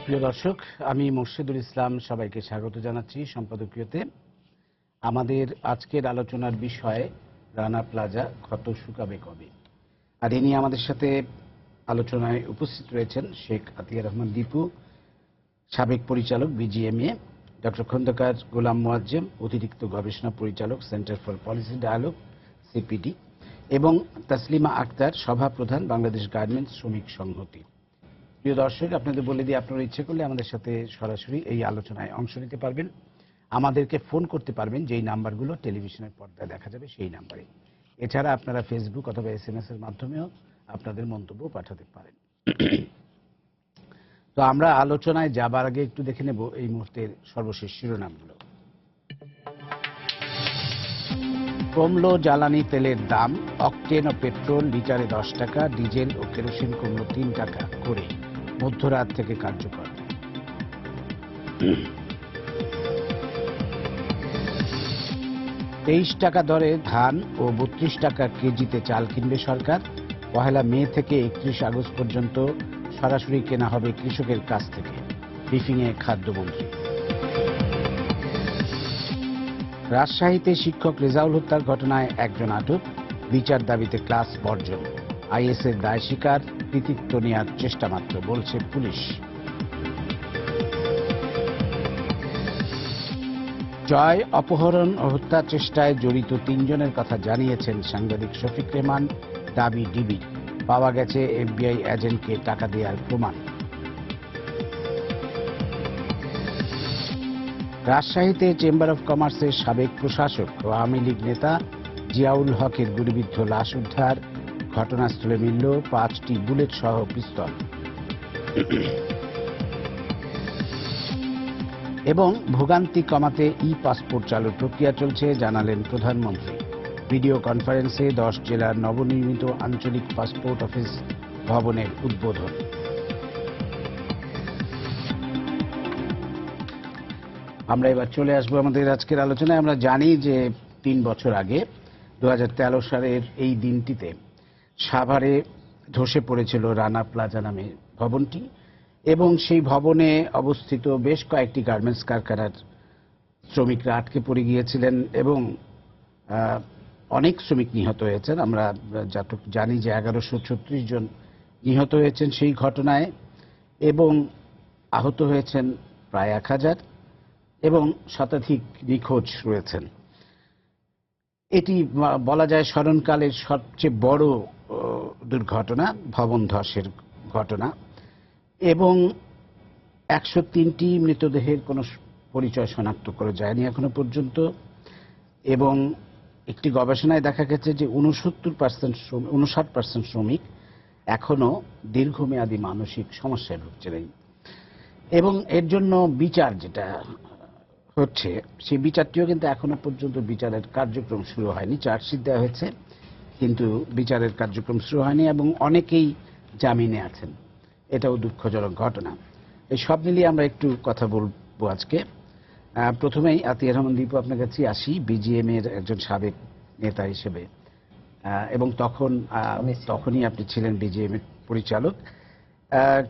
প্রিয় দর্শক, আমি মোর্শেদুল ইসলাম সবাইকে স্বাগত জানাচ্ছি সম্পাদকীয়তে। আমাদের আজকের আলোচনার বিষয় রানা প্লাজা ক্ষত শুকাবে কবে। আর এ নিয়ে আমাদের সাথে আলোচনায় উপস্থিত রয়েছেন শেখ আতিয়ার রহমান দীপু, সাবেক পরিচালক বিজিএমএ, ডক্টর খন্দকার গোলাম মোয়াজ্জেম, অতিরিক্ত গবেষণা পরিচালক centre for policy dialogue CPD, এবং তাসলিমা আক্তার, সভাপ্রধান বাংলাদেশ গার্মেন্টস শ্রমিক সংহতি। প্রিয় দর্শক, আপনাদের বলে দিয়ে আপনারা ইচ্ছে করলে আমাদের সাথে সরাসরি এই আলোচনায় অংশ নিতে পারবেন। আমাদেরকে ফোন করতে পারবেন যেই নাম্বারগুলো টেলিভিশনের পর্দায় দেখা যাবে সেই নাম্বারে। এছাড়া আপনারা ফেসবুক অথবা SMS এর মাধ্যমেও আপনাদের মন্তব্য পাঠাতে পারেন। তো আমরা আলোচনায় যাবার আগে একটু দেখে নেব এই মুহূর্তের সর্বশেষ শিরোনামগুলো। কমলো জ্বালানি তেলের দাম, অকটেন ও পেট্রোল লিটারে 10 টাকা, ডিজেল ও কেরোসিন কমলো 3 টাকা করে মধ্যরাত থেকে কার্যকর। $23 দরে ধান ও 32 টাকা কেজিতে চাল কিনবে সরকার। 1 মে থেকে 31 আগস্ট পর্যন্ত সরাসরি কেনা হবে কৃষকের কাছ থেকে, ব্রিফিংয়ে খাদ্যমন্ত্রী। রাজশাহীতে শিক্ষক রেজাউল হত্যার ঘটনায় একজন আটক, বিচার দাবিতে ক্লাস বর্জন। আইএসের দায় স্বীকার, কৃতিত্ব নেওয়ার চেষ্টা মাত্র বলছে পুলিশ। জয় অপহরণ ও হত্যা চেষ্টায় জড়িত 3 জনের কথা জানিয়েছেন সাংবাদিক শফিক রেহমান, দাবি ডিবির। পাওয়া গেছে FBI এজেন্টকে টাকা দেওয়ার প্রমাণ। রাজশাহীতে চেম্বার অব কমার্সের সাবেক প্রশাসক ও আওয়ামী লীগ নেতা জিয়াউল হকের গুলিবিদ্ধ লাশ উদ্ধার, ঘটনাস্থলে মিলল 5টি বুলেট সহ পিস্তল। এবং ভোগান্তি কমাতে পাসপোর্ট চালুর প্রক্রিয়া চলছে, জানালেন প্রধানমন্ত্রী। ভিডিও কনফারেন্সে 10 জেলার নবনির্মিত আঞ্চলিক পাসপোর্ট অফিস ভবনের উদ্বোধন। আমরা এবার চলে আসবো আমাদের আজকের আলোচনায়। আমরা জানি যে 3 বছর আগে 2013 সালের এই দিনটিতে সাভারে ধসে পড়েছিল রানা প্লাজা নামে ভবনটি, এবং সেই ভবনে অবস্থিত বেশ কয়েকটি গার্মেন্টস কারখানার শ্রমিকরা আটকে পড়ে গিয়েছিলেন এবং অনেক শ্রমিক নিহত হয়েছেন। আমরা যতটুকু জানি যে 1136 জন নিহত হয়েছেন সেই ঘটনায়, এবং আহত হয়েছেন প্রায় 1000, এবং শতাধিক নিখোঁজ রয়েছেন। এটি বলা যায় স্মরণকালের সবচেয়ে বড় দুর্ঘটনা, ভবন ধসের ঘটনা। এবং 103টি মৃতদেহের কোনো পরিচয় শনাক্ত করা যায়নি এখনো পর্যন্ত, এবং একটি গবেষণায় দেখা গেছে যে 59% শ্রমিক এখনো দীর্ঘমেয়াদী মানসিক সমস্যায় ভুগছিলেন। এবং এর জন্য বিচার যেটা হচ্ছে, সেই বিচারটিও কিন্তু এখনো পর্যন্ত বিচারের কার্যক্রম শুরু হয়নি। চার্জশিট দেওয়া হয়েছে কিন্তু বিচারের কার্যক্রম শুরু হয়নি, এবং অনেকেই জামিনে আছেন। এটাও দুঃখজনক ঘটনা। এই সব মিলিয়ে আমরা একটু কথা বলবো আজকে। প্রথমেই আতিয়ার রহমান দীপু, আপনার কাছে আসি। বিজিএম-এর একজন সাবেক নেতা হিসেবে, এবং তখনই আপনি ছিলেন বিজিএম-এর পরিচালক।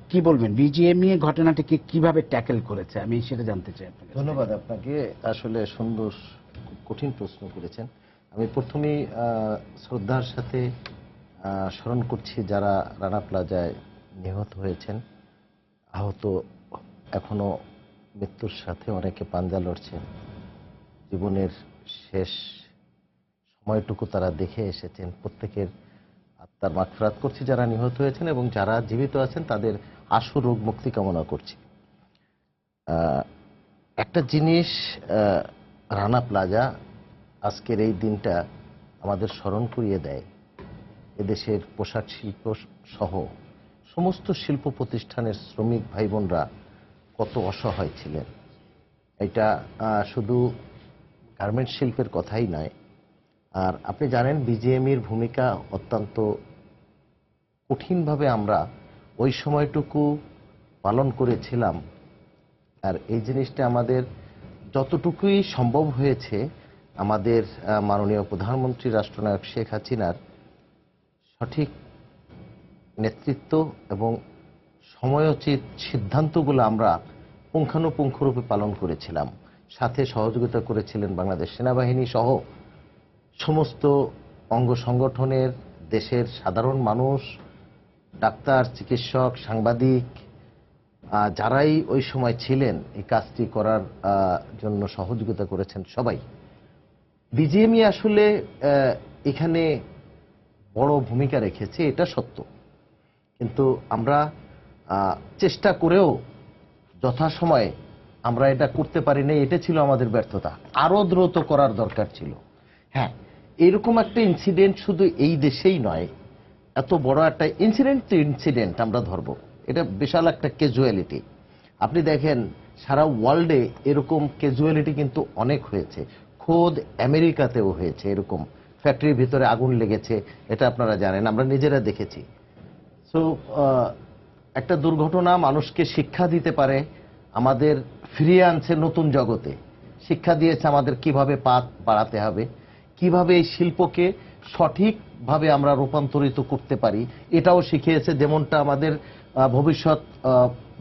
কি বলবেন, বিজিএমএ ঘটনাটিকে কিভাবে ট্যাকেল করেছে, আমি সেটা জানতে চাই। ধন্যবাদ আপনাকে। আসলে সুন্দর, কঠিন প্রশ্ন করেছেন। আমি প্রথমেই শ্রদ্ধার সাথে স্মরণ করছি যারা রানা প্লাজায় নিহত হয়েছেন, আহত, এখনো মৃত্যুর সাথে অনেকে পাঞ্জা লড়ছেন। জীবনের শেষ সময়টুকু তারা দেখে এসেছেন। প্রত্যেকের আত্মার মাগফিরাত করছি যারা নিহত হয়েছেন, এবং যারা জীবিত আছেন তাদের আশু রোগ মুক্তি কামনা করছি। একটা জিনিস, রানা প্লাজা আজকের এই দিনটা আমাদের স্মরণ করিয়ে দেয় এদেশের পোশাক শিল্প সহ সমস্ত শিল্প প্রতিষ্ঠানের শ্রমিক ভাই বোনরা কত অসহায় ছিলেন। এটা শুধু গার্মেন্টস শিল্পের কথাই নয়। আর আপনি জানেন বিজিএমইর ভূমিকা অত্যন্ত কঠিনভাবে আমরা ওই সময়টুকু পালন করেছিলাম। আর এই জিনিসটা আমাদের যতটুকুই সম্ভব হয়েছে, আমাদের মাননীয় প্রধানমন্ত্রী রাষ্ট্রনায়ক শেখ হাসিনার সঠিক নেতৃত্ব এবং সময়োচিত সিদ্ধান্তগুলো আমরা পুঙ্খানুপুঙ্খরূপে পালন করেছিলাম। সাথে সহযোগিতা করেছিলেন বাংলাদেশ সেনাবাহিনী সহ সমস্ত অঙ্গ সংগঠনের, দেশের সাধারণ মানুষ, ডাক্তার, চিকিৎসক, সাংবাদিক, যারাই ওই সময় ছিলেন এই কাজটি করার জন্য সহযোগিতা করেছেন সবাই। বিজিএমই আসলে এখানে বড় ভূমিকা রেখেছে, এটা সত্য। কিন্তু আমরা চেষ্টা করেও যথাসময়ে আমরা এটা করতে পারি না, এটা ছিল আমাদের ব্যর্থতা। আরো দ্রুত করার দরকার ছিল। হ্যাঁ, এরকম একটা ইনসিডেন্ট শুধু এই দেশেই নয়, এত বড় একটা ইনসিডেন্ট আমরা ধরবো, এটা বিশাল একটা ক্যাজুয়ালিটি। আপনি দেখেন সারা ওয়ার্ল্ডে এরকম ক্যাজুয়ালিটি কিন্তু অনেক হয়েছে, খোদ আমেরিকাতেও হয়েছে। এরকম ফ্যাক্টরির ভিতরে আগুন লেগেছে, এটা আপনারা জানেন, আমরা নিজেরা দেখেছি। সো একটা দুর্ঘটনা মানুষকে শিক্ষা দিতে পারে, আমাদের ফিরিয়ে আনছে নতুন জগতে, শিক্ষা দিয়েছে আমাদের কিভাবে পাত বাড়াতে হবে, কিভাবে এই শিল্পকে সঠিকভাবে আমরা রূপান্তরিত করতে পারি, এটাও শিখিয়েছে। যেমনটা আমাদের ভবিষ্যৎ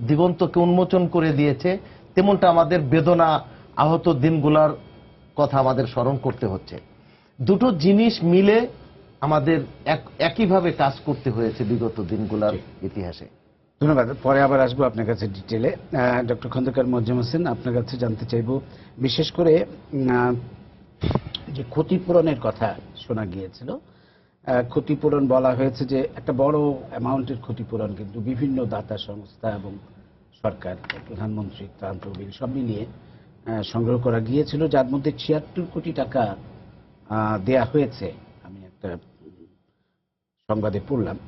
দিগন্তকে উন্মোচন করে দিয়েছে, তেমনটা আমাদের বেদনা, আহত দিনগুলার কথা আমাদের স্মরণ করতে হচ্ছে। দুটো জিনিস মিলে আমাদের একইভাবে কাজ করতে হয়েছে বিগত দিনগুলার ইতিহাসে। ধন্যবাদ। পরে আবার আসবো আপনার কাছে ডিটেলে। ডক্টর খন্দকার মোয়াজ্জেম হোসেন, আপনার কাছে জানতে চাইব বিশেষ করে যে ক্ষতিপূরণের কথা শোনা গিয়েছিল। ক্ষতিপূরণ বলা হয়েছে যে একটা বড় অ্যামাউন্টের ক্ষতিপূরণ কিন্তু বিভিন্ন দাতা সংস্থা এবং সরকার, প্রধানমন্ত্রী ত্রাণ তহবিল সব মিলিয়ে সংগ্রহ করা গিয়েছিল, যার মধ্যে ৭৬ কোটি টাকা দেয়া হয়েছে, আমি একটা সংবাদে পড়লাম।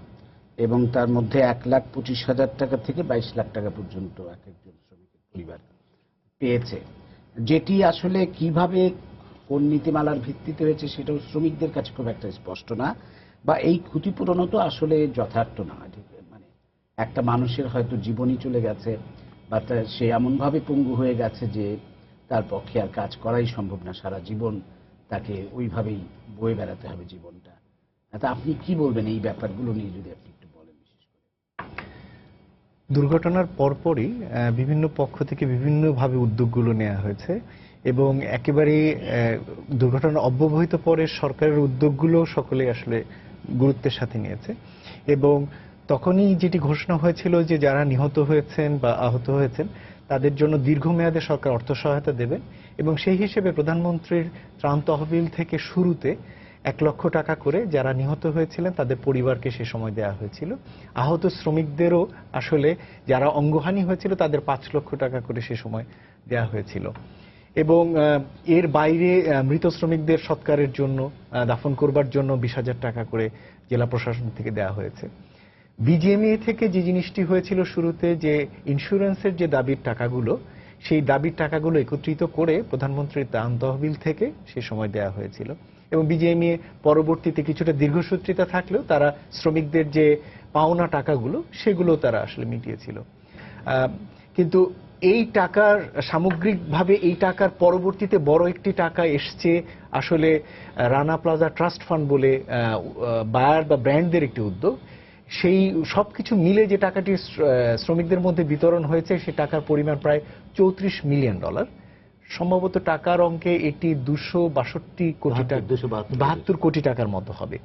এবং তার মধ্যে ১,২৫,০০০ টাকা থেকে ২২ লাখ টাকা পর্যন্ত এক একজন শ্রমিকের পরিবার পেয়েছে। যেটি আসলে কিভাবে কোন নীতিমালার ভিত্তিতে হয়েছে সেটাও শ্রমিকদের কাছে খুব একটা স্পষ্ট না, বা এই ক্ষতিপূরণও তো আসলে যথার্থ না। মানে একটা মানুষের হয়তো জীবনই চলে গেছে, বা সে এমনভাবে পঙ্গু হয়ে গেছে যে তার পক্ষে আর কাজ করাই সম্ভব না, সারা জীবন তাকে ওইভাবেই বয়ে বেড়াতে হবে জীবনটা। তা আপনি কি বলবেন এই ব্যাপারগুলো নিয়ে, যদি আপনি একটু বলেন। বিশেষ করে দুর্ঘটনার পরপরই বিভিন্ন পক্ষ থেকে বিভিন্নভাবে উদ্যোগগুলো নেওয়া হয়েছে, এবং একেবারে দুর্ঘটনার অব্যবহিত পরে সরকারের উদ্যোগগুলো সকলে আসলে গুরুত্বের সাথে নিয়েছে। এবং তখনই যেটি ঘোষণা হয়েছিল যে যারা নিহত হয়েছেন বা আহত হয়েছেন তাদের জন্য দীর্ঘমেয়াদে সরকার অর্থ সহায়তা দেবে, এবং সেই হিসেবে প্রধানমন্ত্রীর ত্রাণ তহবিল থেকে শুরুতে ১ লক্ষ টাকা করে যারা নিহত হয়েছিলেন তাদের পরিবারকে সে সময় দেওয়া হয়েছিল। আহত শ্রমিকদেরও আসলে যারা অঙ্গহানি হয়েছিল তাদের ৫ লক্ষ টাকা করে সে সময় দেওয়া হয়েছিল। এবং এর বাইরে মৃত শ্রমিকদের সৎকারের জন্য, দাফন করবার জন্য ২০,০০০ টাকা করে জেলা প্রশাসন থেকে দেওয়া হয়েছে। বিজিএমইএ থেকে যে জিনিসটি হয়েছিল শুরুতে, যে ইন্স্যুরেন্সের যে দাবির টাকাগুলো, সেই দাবির টাকাগুলো একত্রিত করে প্রধানমন্ত্রীর ত্রাণ তহবিল থেকে সে সময় দেওয়া হয়েছিল। এবং বিজিএমইএ পরবর্তীতে কিছুটা দীর্ঘসূত্রিতা থাকলেও তারা শ্রমিকদের যে পাওনা টাকাগুলো সেগুলো তারা আসলে মিটিয়েছিল। কিন্তু এই টাকার সামগ্রিকভাবে এই টাকার পরবর্তীতে বড় একটি টাকা এসছে আসলে রানা প্লাজা ট্রাস্ট ফান্ড বলে বায়ার বা ব্র্যান্ডদের একটি উদ্যোগ। সেই সবকিছু মিলে যে টাকাটি শ্রমিকদের মধ্যে বিতরণ হয়েছে সে টাকার পরিমাণ প্রায় $৩৪ মিলিয়ন। সম্ভবত টাকার অঙ্কে এটি ২৬২ কোটি টাকা, ৭২ কোটি টাকার মতো হবে।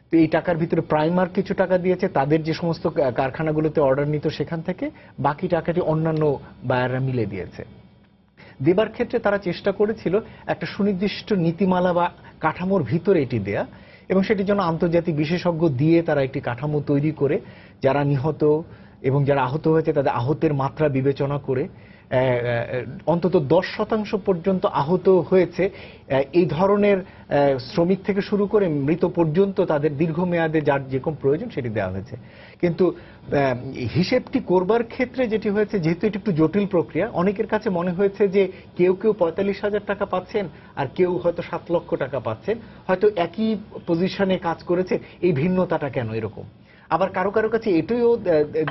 তো এই টাকার ভিতরে প্রাইমার কিছু টাকা দিয়েছে, তাদের যে সমস্ত কারখানাগুলোতে অর্ডার নিত সেখান থেকে, বাকি টাকাটি অন্যান্য বায়াররা মিলে দিয়েছে। দেবার ক্ষেত্রে তারা চেষ্টা করেছিল একটা সুনির্দিষ্ট নীতিমালা বা কাঠামোর ভিতরে এটি দেয়া, এবং সেটির জন্য আন্তর্জাতিক বিশেষজ্ঞ দিয়ে তারা একটি কাঠামো তৈরি করে যারা নিহত এবং যারা আহত হয়েছে তাদের আহতের মাত্রা বিবেচনা করে অন্তত 10% পর্যন্ত আহত হয়েছে এই ধরনের শ্রমিক থেকে শুরু করে মৃত পর্যন্ত তাদের দীর্ঘমেয়াদে যার যেরকম প্রয়োজন সেটি দেওয়া হয়েছে। কিন্তু হিসেবটি করবার ক্ষেত্রে যেটি হয়েছে, যেহেতু এটি একটু জটিল প্রক্রিয়া, অনেকের কাছে মনে হয়েছে যে কেউ ৪৫,০০০ টাকা পাচ্ছেন আর কেউ হয়তো ৭ লক্ষ টাকা পাচ্ছেন, হয়তো একই পজিশনে কাজ করেছে, এই ভিন্নতাটা কেন এরকম। আবার কারো কারো কাছে এটাও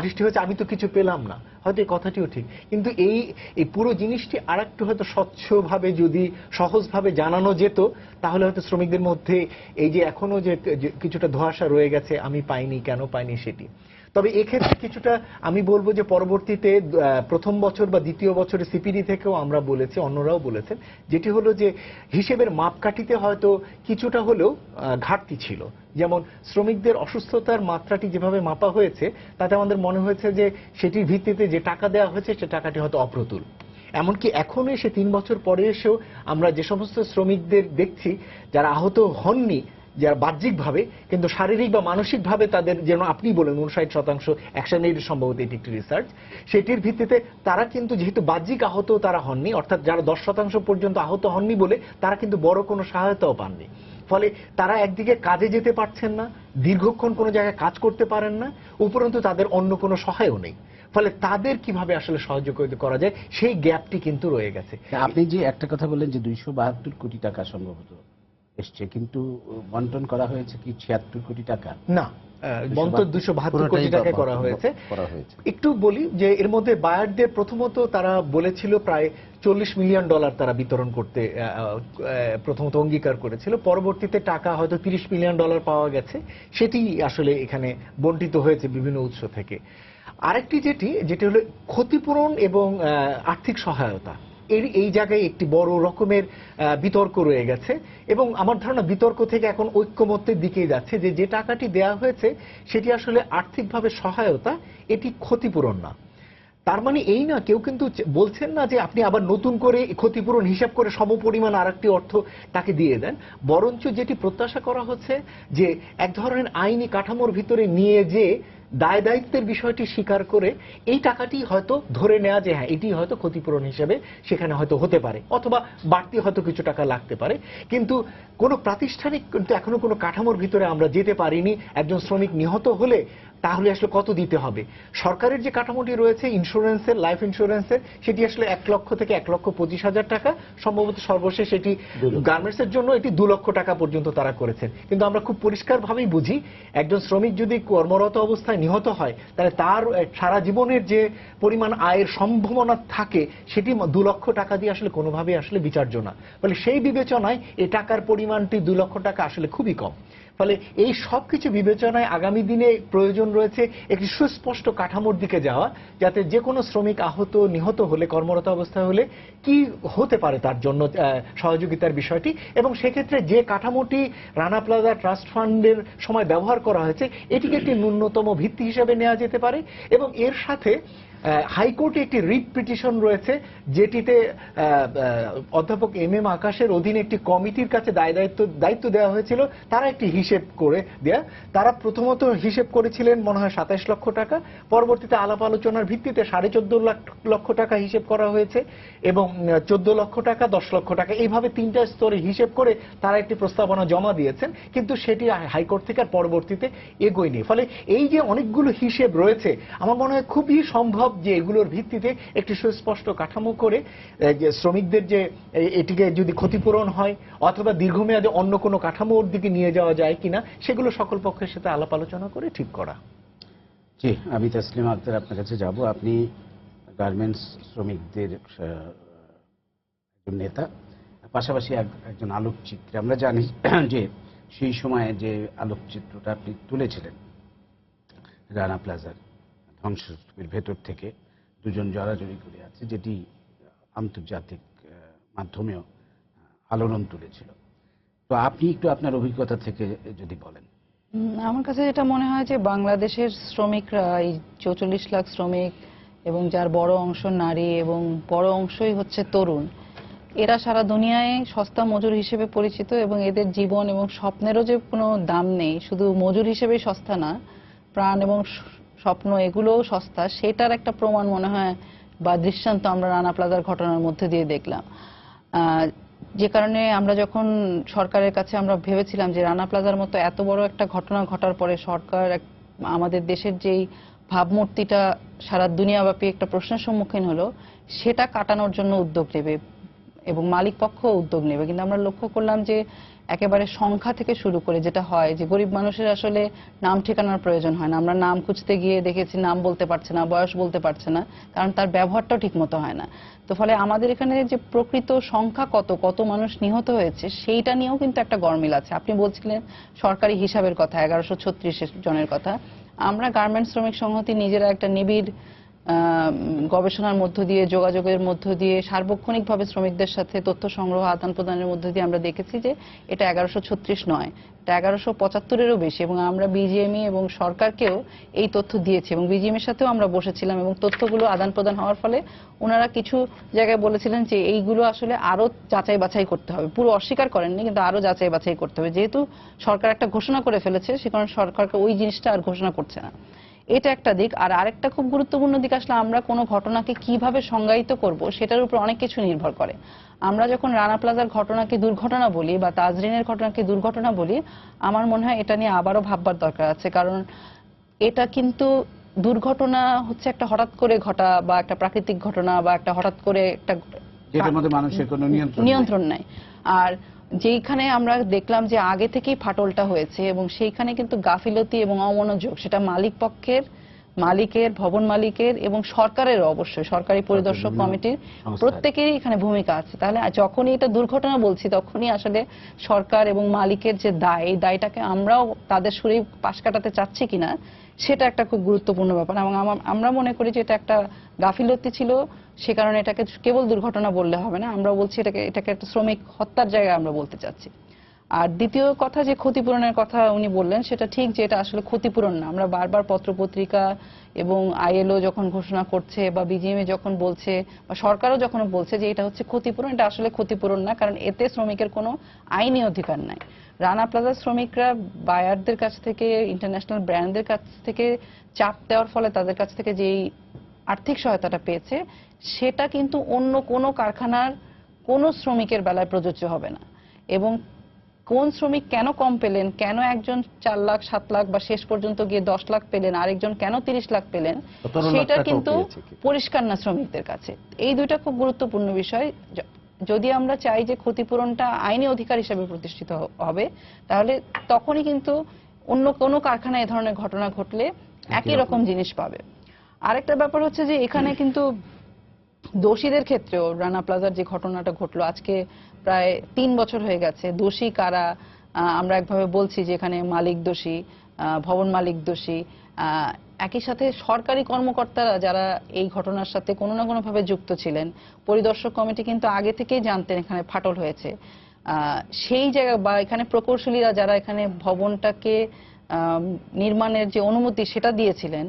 দৃষ্টি হয়েছে আমি তো কিছু পেলাম না, হয়তো এই কথাটিও ঠিক। কিন্তু এই পুরো জিনিসটি আর একটু হয়তো স্বচ্ছভাবে যদি সহজভাবে জানানো যেত তাহলে হয়তো শ্রমিকদের মধ্যে এই যে এখনো যে কিছুটা ধোঁয়াশা রয়ে গেছে আমি পাইনি, কেন পাইনি সেটি। তবে এক্ষেত্রে কিছুটা আমি বলবো যে পরবর্তীতে প্রথম বছর বা দ্বিতীয় বছরে সিপিডি থেকেও আমরা বলেছি, অন্যরাও বলেছেন, যেটি হলো যে হিসেবের মাপকাঠিতে হয়তো কিছুটা হলেও ঘাটতি ছিল। যেমন শ্রমিকদের অসুস্থতার মাত্রাটি যেভাবে মাপা হয়েছে তাতে আমাদের মনে হয়েছে যে সেটির ভিত্তিতে যে টাকা দেওয়া হয়েছে সে টাকাটি হয়তো অপ্রতুল। এমনকি এখনো এসে 3 বছর পরে এসেও আমরা যে সমস্ত শ্রমিকদের দেখছি যারা আহত হননি, যারা বাহ্যিকভাবে কিন্তু শারীরিক বা মানসিকভাবে তাদের, যেন আপনি বলেন 59% অ্যাকশন এইড, সম্ভবত এটি একটি রিসার্চ, সেটির ভিত্তিতে তারা কিন্তু যেহেতু বাহ্যিক আহত তারা হননি, অর্থাৎ যারা 10% পর্যন্ত আহত হননি বলে তারা কিন্তু বড় কোনো সহায়তাও পাননি। ফলে তারা একদিকে কাজে যেতে পারছেন না, দীর্ঘক্ষণ কোনো জায়গায় কাজ করতে পারেন না, উপরন্তু তাদের অন্য কোনো সহায়ও নেই। ফলে তাদের কিভাবে আসলে সহযোগিতা করা যায় সেই গ্যাপটি কিন্তু রয়ে গেছে। আপনি যে একটা কথা বললেন যে 272 কোটি টাকা সম্ভবত এসছে, কিন্তু বন্টন করা হয়েছে কি 76 কোটি টাকা? না, বন্টন 272 কোটি টাকায় করা হয়েছে। একটু বলি যে এর মধ্যে বায়ারদের প্রথমত তারা বলেছিল প্রায় $40 মিলিয়ন তারা বিতরণ করতে প্রথমত অঙ্গীকার করেছিল। পরবর্তীতে টাকা হয়তো $30 মিলিয়ন পাওয়া গেছে, সেটি আসলে এখানে বন্টিত হয়েছে বিভিন্ন উৎস থেকে। আরেকটি যেটি হলো ক্ষতিপূরণ এবং আর্থিক সহায়তা, এই জায়গায় একটি বড় রকমের বিতর্ক রয়ে গেছে এবং আমার ধারণা বিতর্ক থেকে এখন ঐক্যমত্যের দিকেই যাচ্ছে যে টাকাটি দেওয়া হয়েছে সেটি আসলে আর্থিকভাবে সহায়তা, এটি ক্ষতিপূরণ না। তার মানে এই না, কেউ কিন্তু বলছেন না যে আপনি আবার নতুন করে ক্ষতিপূরণ হিসাব করে সমপরিমাণ আরেকটি অর্থ তাকে দিয়ে দেন, বরঞ্চ যেটি প্রত্যাশা করা হচ্ছে যে এক ধরনের আইনি কাঠামোর ভিতরে নিয়ে যে দায় দায়িত্বের বিষয়টি স্বীকার করে এই টাকাটি হয়তো ধরে নেওয়া যে হ্যাঁ এটি হয়তো ক্ষতিপূরণ হিসেবে সেখানে হয়তো হতে পারে, অথবা বাড়তি হয়তো কিছু টাকা লাগতে পারে। কিন্তু কোনো প্রাতিষ্ঠানিক কিন্তু এখনো কোনো কাঠামোর ভিতরে আমরা যেতে পারিনি। একজন শ্রমিক নিহত হলে তাহলে আসলে কত দিতে হবে? সরকারের যে কাঠামোটি রয়েছে ইন্স্যুরেন্সের, লাইফ ইন্স্যুরেন্সের, সেটি আসলে 1 লক্ষ থেকে 1,25,000 টাকা, সম্ভবত সর্বশেষ এটি গার্মেন্টসের জন্য এটি 2 লক্ষ টাকা পর্যন্ত তারা করেছেন। কিন্তু আমরা খুব পরিষ্কারভাবেই বুঝি একজন শ্রমিক যদি কর্মরত অবস্থায় নিহত হয় তাহলে তার সারা জীবনের যে পরিমাণ আয়ের সম্ভাবনা থাকে সেটি 2 লক্ষ টাকা দিয়ে আসলে কোনোভাবেই আসলে বিচার্য না। ফলে সেই বিবেচনায় এই টাকার পরিমাণটি 2 লক্ষ টাকা আসলে খুবই কম। ফলে এই সব কিছু বিবেচনায় আগামী দিনে প্রয়োজন রয়েছে একটি সুস্পষ্ট কাঠামোর দিকে যাওয়া, যাতে যে কোনো শ্রমিক আহত নিহত হলে, কর্মরত অবস্থায় হলে কি হতে পারে তার জন্য সহযোগিতার বিষয়টি, এবং সেক্ষেত্রে যে কাঠামোটি রানা প্লাজা ট্রাস্ট ফান্ডের সময় ব্যবহার করা হয়েছে এটিকে একটি ন্যূনতম ভিত্তি হিসেবে নেওয়া যেতে পারে। এবং এর সাথে হাইকোর্টে একটি রিট পিটিশন রয়েছে যেটিতে অধ্যাপক এম আকাশের অধীনে একটি কমিটির কাছে দায়িত্ব দেওয়া হয়েছিল তারা একটি হিসেব করে দেয়া। তারা প্রথমত হিসেব করেছিলেন মনে হয় 27 লক্ষ টাকা, পরবর্তীতে আলাপ আলোচনার ভিত্তিতে 14.5 লক্ষ টাকা হিসেব করা হয়েছে এবং 14 লক্ষ টাকা, 10 লক্ষ টাকা, এইভাবে 3টা স্তরে হিসেব করে তারা একটি প্রস্তাবনা জমা দিয়েছেন, কিন্তু সেটি হাইকোর্ট থেকে আর পরবর্তীতে এগোয়নি। ফলে এই যে অনেকগুলো হিসেব রয়েছে, আমার মনে হয় খুবই সম্ভব যে এগুলোর ভিত্তিতে একটি সুস্পষ্ট কাঠামো করে যে শ্রমিকদের যে এটিকে যদি ক্ষতিপূরণ হয় অথবা দীর্ঘমেয়াদে অন্য কোনো কাঠামোর দিকে নিয়ে যাওয়া যায় কিনা সেগুলো সকল পক্ষের সাথে আলাপ আলোচনা করে ঠিক করা। জি, আমি তাসলিমা আক্তার আপনার কাছে যাব। আপনি গার্মেন্টস শ্রমিকদের একজন নেতা, পাশাপাশি একজন আলোকচিত্রী। আমরা জানি যে সেই সময়ে যে আলোকচিত্রটা আপনি তুলেছিলেন রানা প্লাজার ধ্বংসস্তূপের ভেতর থেকে দুজন জড়াজড়ি করে আছে, যেটি আন্তর্জাতিক মাধ্যমেও আলোড়ন তুলেছিল। তো আপনি একটু আপনার অভিজ্ঞতা থেকে যদি বলেন। আমার কাছে যেটা মনে হয় যে বাংলাদেশের শ্রমিকরা, এই 44 লাখ শ্রমিক এবং যার বড় অংশ নারী এবং বড় অংশই হচ্ছে তরুণ, এরা সারা দুনিয়ায় সস্তা মজুর হিসেবে পরিচিত এবং এদের জীবন এবং স্বপ্নেরও যে কোনো দাম নেই, শুধু মজুর হিসেবেই সস্তা না, প্রাণ এবং স্বপ্ন এগুলোও সস্তা, সেটার একটা প্রমাণ মনে হয় বা দৃষ্টান্ত আমরা রানা প্লাজার ঘটনার মধ্যে দিয়ে দেখলাম। যে কারণে আমরা যখন সরকারের কাছে আমরা ভেবেছিলাম যে রানা প্লাজার মতো এত বড় একটা ঘটনা ঘটার পরে সরকার আমাদের দেশের যেই ভাবমূর্তিটা সারা দুনিয়াব্যাপী একটা প্রশ্নের সম্মুখীন হলো সেটা কাটানোর জন্য উদ্যোগ নেবে এবং মালিক পক্ষ উদ্যোগ নেবে, কিন্তু আমরা লক্ষ্য করলাম যে একেবারে সংখ্যা থেকে শুরু করে যেটা হয় যে গরিব মানুষের আসলে নাম ঠিকানার প্রয়োজন হয় না। আমরা নাম খুঁজতে গিয়ে দেখেছি নাম বলতে পারছে না, বয়স বলতে পারছে না, কারণ তার ব্যবহারটাও ঠিক মতো হয় না। তো ফলে আমাদের এখানে যে প্রকৃত সংখ্যা কত মানুষ নিহত হয়েছে সেইটা নিয়েও কিন্তু একটা গরমিল আছে। আপনি বলছিলেন সরকারি হিসাবের কথা 1136 জনের কথা, আমরা গার্মেন্টস শ্রমিক সংহতি নিজেরা একটা নিবিড় গবেষণার মধ্য দিয়ে, যোগাযোগের মধ্য দিয়ে, সার্বক্ষণিকভাবে শ্রমিকদের সাথে তথ্য সংগ্রহ আদান প্রদানের মধ্য দিয়ে আমরা দেখেছি যে এটা 1136 নয়, এটা 1175-এরও বেশি। এবং আমরা বিজিএমই এবং সরকারকেও এই তথ্য দিয়েছি এবং বিজিএমের সাথেও আমরা বসেছিলাম এবং তথ্যগুলো আদান প্রদান হওয়ার ফলে ওনারা কিছু জায়গায় বলেছিলেন যে এইগুলো আসলে আরো যাচাই বাছাই করতে হবে। পুরো অস্বীকার করেননি, কিন্তু আরো যাচাই বাছাই করতে হবে। যেহেতু সরকার একটা ঘোষণা করে ফেলেছে, সে কারণে সরকারকে ওই জিনিসটা আর ঘোষণা করছে না। এটা একটা দিক। আর আরেকটা খুব গুরুত্বপূর্ণ দিক আসলে আমরা কোনো ঘটনাকে কিভাবে সংজ্ঞায়িত করব সেটার উপর অনেক কিছু নির্ভর করে। আমরা যখন রানা প্লাজার ঘটনাকে দুর্ঘটনা বলি বা তাজরিনের ঘটনাকে দুর্ঘটনা বলি, আমার মনে হয় এটা নিয়ে আবারও ভাববার দরকার আছে। কারণ এটা কিন্তু দুর্ঘটনা হচ্ছে একটা হঠাৎ করে ঘটা বা একটা প্রাকৃতিক ঘটনা বা একটা হঠাৎ করে একটা যেটার মধ্যে মানুষের কোনো নিয়ন্ত্রণ নাই। আর যেইখানে আমরা দেখলাম যে আগে থেকেই ফাটলটা হয়েছে এবং সেইখানে কিন্তু গাফিলতি এবং অমনোযোগ, সেটা মালিক পক্ষের, মালিকের, ভবন মালিকের এবং সরকারেরও, অবশ্যই সরকারি পরিদর্শক কমিটির প্রত্যেকেরই এখানে ভূমিকা আছে। তাহলে যখনই এটা দুর্ঘটনা বলছি তখনই আসলে সরকার এবং মালিকের যে দায়, এই দায়টাকে আমরাও তাদের সুরেই পাশ কাটাতে চাচ্ছি কিনা সেটা একটা খুব গুরুত্বপূর্ণ ব্যাপার। এবং আমরা মনে করি যে এটা একটা গাফিলতি ছিল, সে কারণে এটাকে কেবল দুর্ঘটনা বললে হবে না, আমরা বলছি এটাকে একটা শ্রমিক হত্যার জায়গায় আমরা বলতে চাচ্ছি। আর দ্বিতীয় কথা যে ক্ষতিপূরণের কথা উনি বললেন, সেটা ঠিক যে এটা আসলে ক্ষতিপূরণ না। আমরা বারবার পত্রপত্রিকা এবং আইএলও যখন ঘোষণা করছে বা বিজিএমএ যখন বলছে বা সরকারও যখন বলছে যে এটা হচ্ছে ক্ষতিপূরণ, এটা আসলে ক্ষতিপূরণ না, কারণ এতে শ্রমিকের কোনো আইনি অধিকার নাই। রানা প্লাজার শ্রমিকরা বায়ারদের কাছ থেকে, ইন্টারন্যাশনাল ব্র্যান্ডদের কাছ থেকে চাপ দেওয়ার ফলে তাদের কাছ থেকে যেই আর্থিক সহায়তাটা পেয়েছে, সেটা কিন্তু অন্য কোনো কারখানার কোনো শ্রমিকের বেলায় প্রযোজ্য হবে না। এবং কোন শ্রমিক কেন কম পেলেন, কেন একজন 4 লাখ 7 লাখ বা শেষ পর্যন্ত গিয়ে 10 লাখ পেলেন, আরেকজন কেন 30 লাখ পেলেন, সেটা কিন্তু পরিষ্কার না শ্রমিকদের কাছে। এই দুইটা খুব গুরুত্বপূর্ণ বিষয়। যদি আমরা চাই যে ক্ষতিপূরণটা আইনি অধিকার হিসেবে প্রতিষ্ঠিত হবে, তাহলে তখনই কিন্তু অন্য কোনো কারখানায় এ ধরনের ঘটনা ঘটলে একই রকম জিনিস পাবে। আরেকটা ব্যাপার হচ্ছে যে এখানে কিন্তু দোষীদের ক্ষেত্রেও রানা প্লাজার যে ঘটনাটা ঘটলো, আজকে প্রায় 3 বছর হয়ে গেছে। দোষী কারা? আমরা একভাবে বলছি যে এখানে মালিক দোষী, ভবন মালিক দোষী, একই সাথে সরকারি কর্মকর্তারা যারা এই ঘটনার সাথে কোনো না কোনো ভাবে যুক্ত ছিলেন। পরিদর্শক কমিটি কিন্তু আগে থেকেই জানতেন এখানে ফাটল হয়েছে। সেই জায়গা বা এখানে প্রকৌশলীরা যারা এখানে ভবনটাকে নির্মাণের যে অনুমতি সেটা দিয়েছিলেন,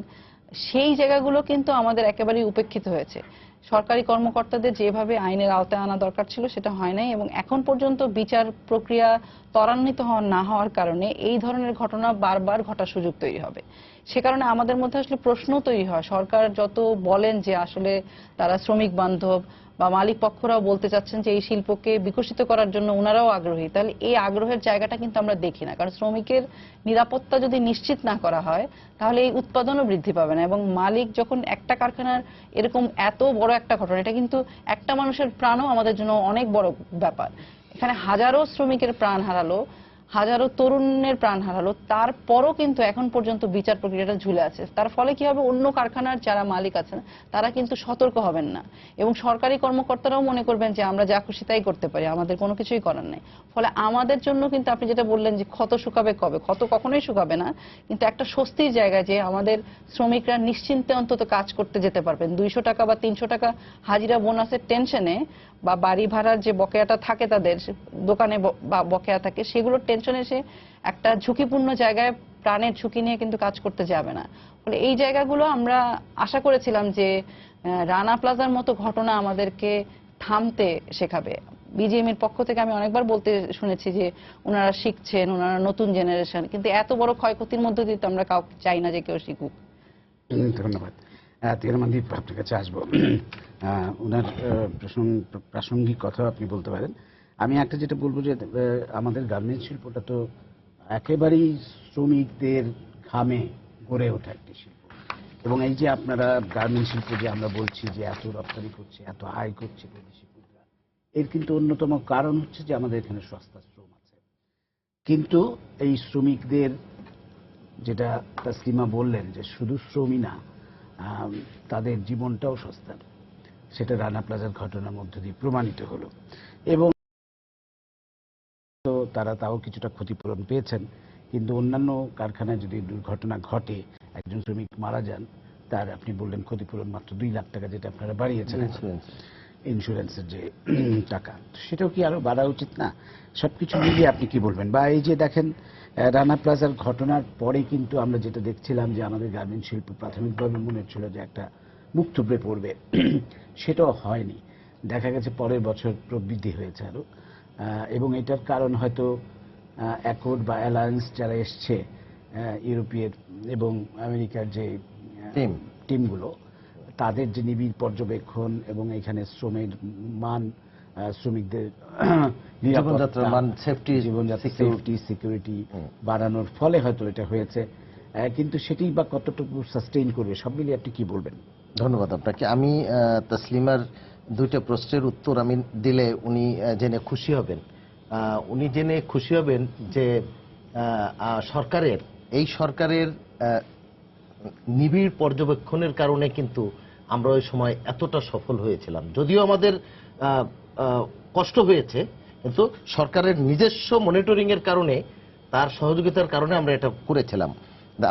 সেই জায়গাগুলো কিন্তু আমাদের একেবারেই উপেক্ষিত হয়েছে। সরকারি কর্মকর্তাদের যেভাবে আইনের আওতায় আনা দরকার ছিল সেটা হয় নাই এবং এখন পর্যন্ত বিচার প্রক্রিয়া ত্বরান্বিত না হওয়ার কারণে এই ধরনের ঘটনা বারবার ঘটার সুযোগ তৈরি হবে। সে কারণে আমাদের মধ্যে আসলে প্রশ্ন তৈরি হয়, সরকার যত বলেন যে আসলে তারা শ্রমিক বান্ধব বা মালিক পক্ষরাও বলতে চাচ্ছেন যে এই শিল্পকে বিকশিত করার জন্য ওনারাও আগ্রহী, তাহলে এই আগ্রহের জায়গাটা কিন্তু আমরা দেখি না। কারণ শ্রমিকের নিরাপত্তা যদি নিশ্চিত না করা হয় তাহলে এই উৎপাদনও বৃদ্ধি পাবে না। এবং মালিক যখন একটা কারখানার এরকম এত বড় একটা ঘটনা, এটা কিন্তু একটা মানুষের প্রাণও আমাদের জন্য অনেক বড় ব্যাপার। এখানে হাজারো শ্রমিকের প্রাণ হারালো, হাজারো তরুণের প্রাণ হারালো, তারপরও কিন্তু এখন পর্যন্ত বিচার প্রক্রিয়াটা ঝুলে আছে। তার ফলে কি হবে, অন্য কারখানার যারা মালিক আছেন তারা কিন্তু সতর্ক হবেন না এবং সরকারি কর্মকর্তারাও মনে করবেন যে আমরা যা খুশি তাই করতে পারি, আমাদের কোনো কিছুই করার নেই। ফলে আমাদের জন্য কিন্তু আপনি যেটা বললেন যে ক্ষত শুকাবে কবে, ক্ষত কখনোই শুকাবে না, কিন্তু একটা স্বস্তির জায়গায় যে আমাদের শ্রমিকরা নিশ্চিন্তে অন্তত কাজ করতে যেতে পারবেন। 200 টাকা বা 300 টাকা হাজিরা বোনাসের টেনশনে বা বাড়ি ভাড়ার যে বকেয়াটা থাকে, তাদের দোকানে বকেয়া থাকে, সেগুলোর টেনশনে সে একটা ঝুঁকিপূর্ণ জায়গায় প্রাণের ঝুঁকি নিয়ে কিন্তু কাজ করতে যাবে না। ফলে এই জায়গাগুলো আমরা আশা করেছিলাম যে রানা প্লাজার মতো ঘটনা আমাদেরকে থামতে শেখাবে। বিজিএমের পক্ষ থেকে আমি অনেকবার বলতে শুনেছি যে ওনারা শিখছেন, ওনারা নতুন জেনারেশন, কিন্তু এত বড় ক্ষয়ক্ষতির মধ্যে দিয়ে তো আমরা কাউকে চাই না যে কেউ শিখুক। ধন্যবাদ। তিরমানদীপ, আপনার কাছে আসবো। ওনার প্রাসঙ্গিক কথা আপনি বলতে পারেন। আমি একটা যেটা বলবো যে আমাদের গার্মেন্টস শিল্পটা তো একেবারেই শ্রমিকদের ঘামে গড়ে ওঠা একটি শিল্প। এবং এই যে আপনারা গার্মেন্টস শিল্প যে আমরা বলছি যে এত রপ্তানি করছে, এত আয় করছে বিদেশি মুদ্রা, এর কিন্তু অন্যতম কারণ হচ্ছে যে আমাদের এখানে সস্তা শ্রম আছে। কিন্তু এই শ্রমিকদের, যেটা তাসলিমা বললেন যে শুধু শ্রমই না, তাদের জীবনটাও সস্তা, সেটা রানা প্লাজার ঘটনার মধ্য দিয়ে প্রমাণিত হলো। এবং তো তারা তাও কিছুটা ক্ষতিপূরণ পেয়েছেন, কিন্তু অন্যান্য কারখানায় যদি দুর্ঘটনা ঘটে, একজন শ্রমিক মারা যান, তার আপনি বললেন ক্ষতিপূরণ মাত্র 2 লাখ টাকা, যেটা আপনারা বাড়িয়েছেন ইন্স্যুরেন্স। ইন্স্যুরেন্সের যে টাকা, সেটাও কি আরো বাড়া উচিত না? সবকিছু মিলিয়ে আপনি কি বলবেন? বা এই যে দেখেন রানা প্লাজার ঘটনার পরে কিন্তু আমরা যেটা দেখছিলাম যে আমাদের গার্মেন্ট শিল্প প্রাথমিকভাবে মনে হচ্ছিল যে একটা মুখ থুবড়ে পড়বে, সেটাও হয়নি। দেখা গেছে পরের বছর প্রবৃদ্ধি হয়েছে আরো, এবং এটার কারণ হয়তো অ্যাকর্ড বা অ্যালায়েন্স যারা এসছে ইউরোপীয় এবং আমেরিকার যে টিমগুলো, তাদের যে নিবিড় পর্যবেক্ষণ এবং এখানে শ্রমের মান, শ্রমিকদের জীবনযাত্রার মান, সেফটি সিকিউরিটি বাড়ানোর ফলে হয়তো এটা হয়েছে। কিন্তু সেটি বা কতটুকু সাস্টেইন করবে, সব মিলিয়ে আপনি কি বলবেন? ধন্যবাদ আপনাকে। আমি তাসলিমার 2টা প্রশ্নের উত্তর আমি দিলে উনি জেনে খুশি হবেন। উনি জেনে খুশি হবেন যে এই সরকারের নিবিড় পর্যবেক্ষণের কারণে কিন্তু আমরা ওই সময় এতটা সফল হয়েছিলাম। যদিও আমাদের কষ্ট হয়েছে, কিন্তু সরকারের নিজস্ব মনিটরিং এর কারণে, তার সহযোগিতার কারণে আমরা এটা করেছিলাম।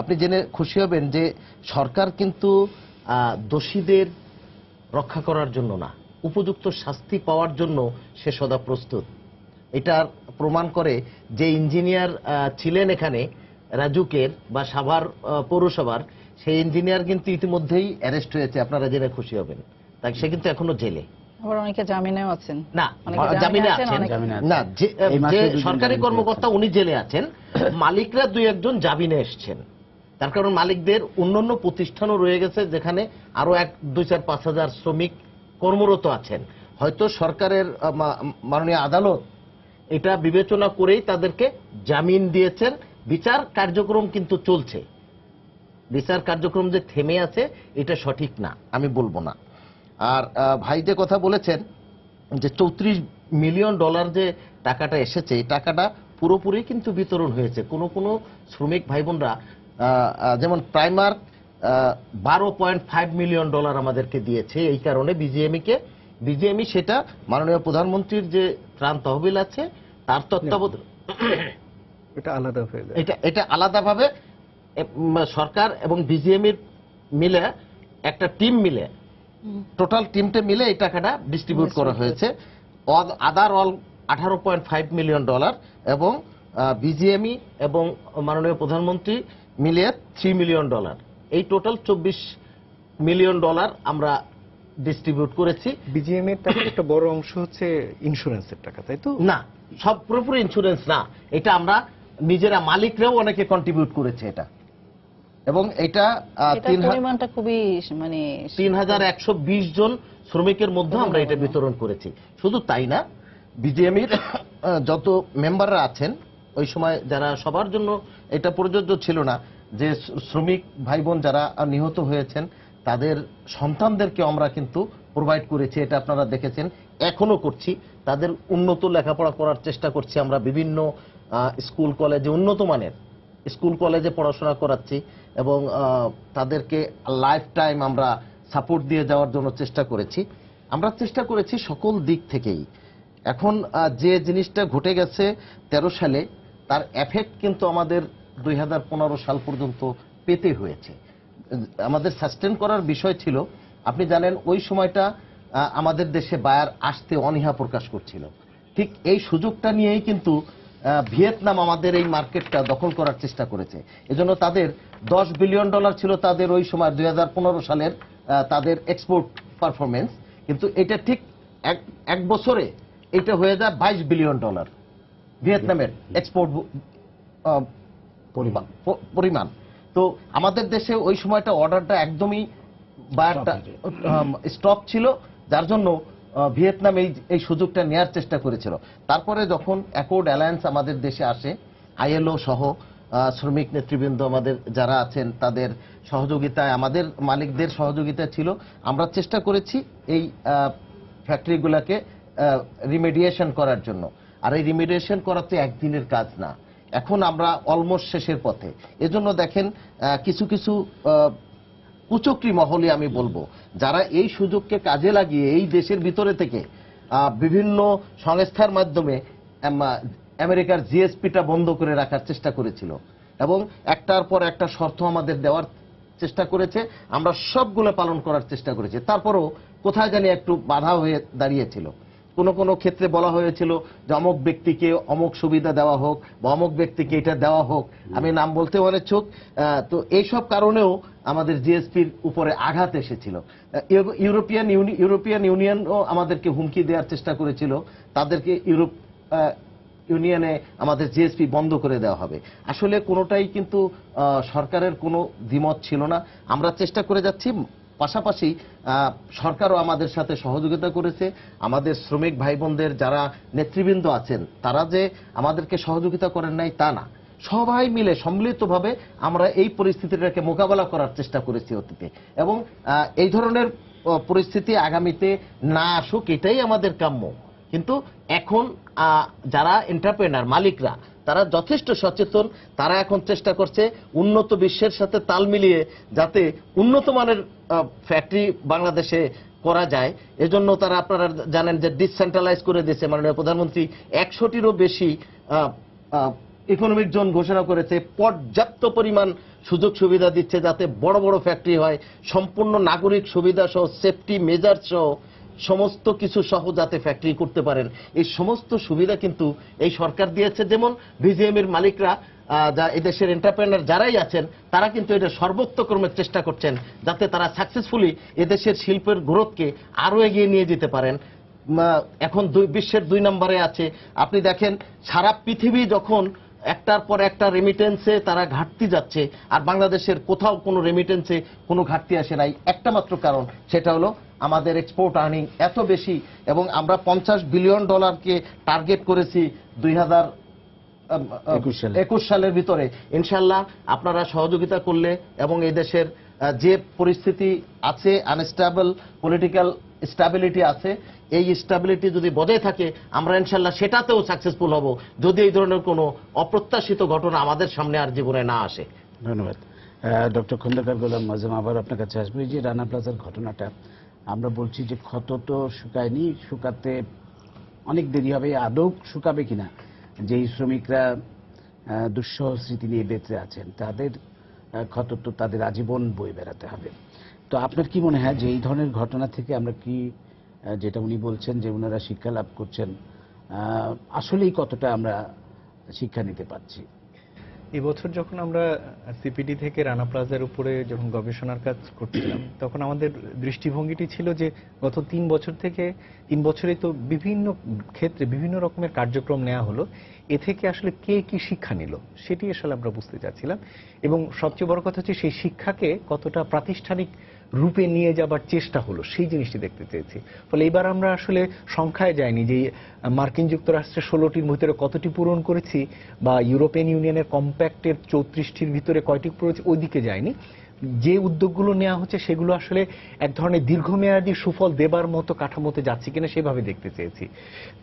আপনি জেনে খুশি হবেন যে সরকার কিন্তু দোষীদের রক্ষা করার জন্য না, উপযুক্ত শাস্তি পাওয়ার জন্য সে সদা প্রস্তুত। এটার প্রমাণ করে যে ইঞ্জিনিয়ার ছিলেন এখানে রাজুকের বা সাভার পৌরসভার, সেই ইঞ্জিনিয়ার কিন্তু ইতিমধ্যেই অ্যারেস্ট হয়েছে, আপনারা জেনে খুশি হবেন। তাই সে কিন্তু এখনো জেলে। আবার অনেকে জামিনেও আছেন। না, জামিনে আছেন না, যে সরকারি কর্মকর্তা উনি জেলে আছেন, মালিকরা 2-1 জামিনে এসছেন। তার কারণ মালিকদের অন্যান্য প্রতিষ্ঠানও রয়ে গেছে যেখানে আরো 2-4-5 হাজার শ্রমিক কর্মরত আছেন। হয়তো সরকারের মাননীয় আদালত এটা বিবেচনা করেই তাদেরকে জামিন দিয়েছেন। বিচার কার্যক্রম কিন্তু চলছে। বিচার কার্যক্রম যে থেমে আছে এটা সঠিক না, আমি বলবো না। আর ভাই যে কথা বলেছেন যে $34 মিলিয়ন যে টাকাটা এসেছে, এই টাকাটা পুরোপুরি কিন্তু বিতরণ হয়েছে। কোনো কোনো শ্রমিক ভাই বোনরা, যেমন প্রাইমার $12.5 মিলিয়ন আমাদেরকে দিয়েছে। এই কারণে বিজিএমই সেটা মাননীয় প্রধানমন্ত্রীর যে ত্রাণ তহবিল আছে তার তত্ত্বাবধানে এটা আলাদা হয়ে যায়। এটা আলাদাভাবে সরকার এবং বিজিএমইর মিলে, একটা টিম মিলে, টোটাল টিমটা মিলে এই টাকাটা ডিস্ট্রিবিউট করা হয়েছে। আদার অল $18.5 মিলিয়ন এবং বিজিএমই এবং মাননীয় প্রধানমন্ত্রী মিলিয়ে $3 মিলিয়ন। এই টোটাল $24 মিলিয়ন আমরা ডিস্ট্রিবিউট করেছি। বিজিএম এর টাকা একটা বড় অংশ হচ্ছে ইন্স্যুরেন্সের টাকা, তাই তো? না, সব পুরোপুরি ইন্স্যুরেন্স না, এটা আমরা নিজেরা, মালিকরাও অনেকে কন্ট্রিবিউট করেছে এটা। এবং এটা পরিমাণটা খুবই, মানে 3120 জন শ্রমিকের মধ্যে আমরা এটা বিতরণ করেছি। শুধু তাই না, বিজিএমইর যত মেম্বাররা আছেন ওই সময়, যারা সবার জন্য এটা প্রযোজ্য ছিল না, যে শ্রমিক ভাই বোন যারা নিহত হয়েছেন তাদের সন্তানদেরকে আমরা কিন্তু প্রোভাইড করেছি। এটা আপনারা দেখেছেন, এখনো করছি। তাদের উন্নত লেখাপড়া করার চেষ্টা করছি আমরা। বিভিন্ন স্কুল কলেজে, উন্নত মানের স্কুল কলেজে পড়াশোনা করাচ্ছি এবং তাদেরকে লাইফ টাইম আমরা সাপোর্ট দিয়ে যাওয়ার জন্য চেষ্টা করেছি। আমরা চেষ্টা করেছি সকল দিক থেকেই। এখন যে জিনিসটা ঘটে গেছে 13 সালে, তার এফেক্ট কিন্তু আমাদের 2015 সাল পর্যন্ত পেতে হয়েছে। আমাদের সাস্টেন করার বিষয় ছিল, আপনি জানেন ওই সময়টা আমাদের দেশে বায়ার আসতে অনীহা প্রকাশ করছিল। ঠিক এই সুযোগটা নিয়েই কিন্তু ভিয়েতনাম আমাদের এই মার্কেটটা দখল করার চেষ্টা করেছে। এজন্য তাদের $10 বিলিয়ন ছিল তাদের ওই সময় 2015 সালের তাদের এক্সপোর্ট পারফরমেন্স। কিন্তু এটা ঠিক এক বছরে এটা হয়ে যায় $22 বিলিয়ন ভিয়েতনামের এক্সপোর্ট পরিমাণ। তো আমাদের দেশে ওই সময়টা অর্ডারটা একদমই বায়ারটা স্টপ ছিল, যার জন্য ভিয়েতনাম এই সুযোগটা নেওয়ার চেষ্টা করেছিল। তারপরে যখন অ্যাকর্ড অ্যালায়েন্স আমাদের দেশে আসে, আইএলও সহ শ্রমিক নেতৃবৃন্দ আমাদের যারা আছেন তাদের সহযোগিতায়, আমাদের মালিকদের সহযোগিতা ছিল, আমরা চেষ্টা করেছি এই ফ্যাক্টরিগুলোকে রিমেডিয়েশন করার জন্য। আর এই রিমেডিয়েশন করা তো একদিনের কাজ না, এখন আমরা অলমোস্ট শেষের পথে। এজন্য দেখেন কিছু কিছু কুচক্রী মহলে আমি বলবো, যারা এই সুযোগকে কাজে লাগিয়ে এই দেশের ভিতরে থেকে বিভিন্ন সংস্থার মাধ্যমে আমেরিকার জিএসপিটা বন্ধ করে রাখার চেষ্টা করেছিল এবং একটার পর একটা শর্ত আমাদের দেওয়ার চেষ্টা করেছে, আমরা সবগুলো পালন করার চেষ্টা করেছি। তারপরও কোথায় জানি একটু বাধা হয়ে দাঁড়িয়েছিল। কোন কোন ক্ষেত্রে বলা হয়েছিল যে অমুক ব্যক্তিকে অমুক সুবিধা দেওয়া হোক বা অমুক ব্যক্তিকে এটা দেওয়া হোক, আমি নাম বলতে অনিচ্ছুক। তো এইসব কারণেও আমাদের জিএসপির উপরে আঘাত এসেছিল। ইউরোপিয়ান ইউনিয়নও আমাদেরকে হুমকি দেওয়ার চেষ্টা করেছিল, তাদেরকে ইউনিয়নে আমাদের জিএসপি বন্ধ করে দেওয়া হবে। আসলে কোনোটাই কিন্তু সরকারের কোনো দ্বিমত ছিল না। আমরা চেষ্টা করে যাচ্ছি, পাশাপাশি সরকারও আমাদের সাথে সহযোগিতা করেছে। আমাদের শ্রমিক ভাই বোনদের যারা নেতৃবৃন্দ আছেন তারা যে আমাদেরকে সহযোগিতা করেন নাই তা না, সবাই মিলে সম্মিলিতভাবে আমরা এই পরিস্থিতিটাকে মোকাবেলা করার চেষ্টা করেছি অতীতে, এবং এই ধরনের পরিস্থিতি আগামীতে না আসুক এটাই আমাদের কাম্য। কিন্তু এখন যারা এন্টারপ্রেনার মালিকরা তারা যথেষ্ট সচেতন, তারা এখন চেষ্টা করছে উন্নত বিশ্বের সাথে তাল মিলিয়ে যাতে উন্নত মানের ফ্যাক্টরি বাংলাদেশে করা যায়। এজন্য তারা, আপনারা জানেন যে ডিসেন্ট্রালাইজ করে দিয়েছে মাননীয় প্রধানমন্ত্রী, 100টিরও বেশি ইকোনমিক জোন ঘোষণা করেছে, পর্যাপ্ত পরিমাণ সুযোগ সুবিধা দিচ্ছে যাতে বড় বড় ফ্যাক্টরি হয়, সম্পূর্ণ নাগরিক সুবিধা সহ সেফটি মেজার সহ সমস্ত কিছু সহ যাতে ফ্যাক্টরি করতে পারেন। এই সমস্ত সুবিধা কিন্তু এই সরকার দিয়েছে। যেমন ভিজিএম এর মালিকরা, যা এদেশের এন্টারপ্রেনার যারাই আছেন তারা কিন্তু এটা সর্বোত্তকর্মের চেষ্টা করছেন যাতে তারা সাকসেসফুলি এদেশের শিল্পের গ্রোথকে আরো এগিয়ে নিয়ে যেতে পারেন। এখন বিশ্বের 2 নম্বরে আছে। আপনি দেখেন সারা পৃথিবী যখন একটার পর একটা রেমিটেন্সে তারা ঘাটতি যাচ্ছে, আর বাংলাদেশের কোথাও কোনো রেমিটেন্সে কোনো ঘাটতি আসে নাই, একটা মাত্র কারণ, সেটা হলো আমাদের এক্সপোর্ট আর্নিং এত বেশি, এবং আমরা $50 বিলিয়ন টার্গেট করেছি 2021 সালের ভিতরে। ইনশাল্লাহ আপনারা সহযোগিতা করলে এবং এই দেশের যে পরিস্থিতি আছে, আনস্টেবল পলিটিক্যাল স্টেবিলিটি আছে, এই স্টেবিলিটি যদি বজায় থাকে আমরা ইনশাল্লাহ সেটাতেও সাকসেসফুল হব, যদি এই ধরনের কোনো অপ্রত্যাশিত ঘটনা আমাদের সামনে আর জীবনে না আসে। ধন্যবাদ। ডক্টর খন্দকার গোলাম মাজেম, আবার আপনার কাছে আসবো। এই যে রানা প্লাজার ঘটনাটা, আমরা বলছি যে ক্ষত তো শুকায়নি, শুকাতে অনেক দেরি হবে, আদৌ শুকাবে কিনা, যেই শ্রমিকরা দুঃসহ স্মৃতি নিয়ে বেঁচে আছেন তাদের ক্ষত তো তাদের আজীবন বয়ে বেড়াতে হবে। তো আপনার কি মনে হয় যে এই ধরনের ঘটনা থেকে আমরা কি, যেটা উনি বলছেন যে ওনারা শিক্ষা লাভ করছেন, আসলেই কতটা আমরা শিক্ষা নিতে পারছি? এবছর যখন আমরা সিপিডি থেকে রানা প্লাজার উপরে যখন গবেষণার কাজ করছিলাম, তখন আমাদের দৃষ্টিভঙ্গিটি ছিল যে গত 3 বছর থেকে 3 বছরে তো বিভিন্ন ক্ষেত্রে বিভিন্ন রকমের কার্যক্রম নেওয়া হলো, এ থেকে আসলে কে কি শিক্ষা নিল সেটি আসলে আমরা বুঝতে চাচ্ছিলাম, এবং সবচেয়ে বড় কথা হচ্ছে সেই শিক্ষাকে কতটা প্রাতিষ্ঠানিক রূপে নিয়ে যাবার চেষ্টা হলো সেই জিনিসটি দেখতে চেয়েছি। ফলে এবার আমরা আসলে সংখ্যায় যাইনি যে মার্কিন যুক্তরাষ্ট্রের 16টির ভিতরে কতটি পূরণ করেছি বা ইউরোপিয়ান ইউনিয়নের কম্প্যাক্টের 34টির ভিতরে কয়টি পড়েছি, ওই দিকে যায়নি। যে উদ্যোগগুলো নেওয়া হচ্ছে সেগুলো আসলে এক ধরনের দীর্ঘমেয়াদী সুফল দেবার মতো কাঠামোতে যাচ্ছে কিনা সেভাবে দেখতে চেয়েছি।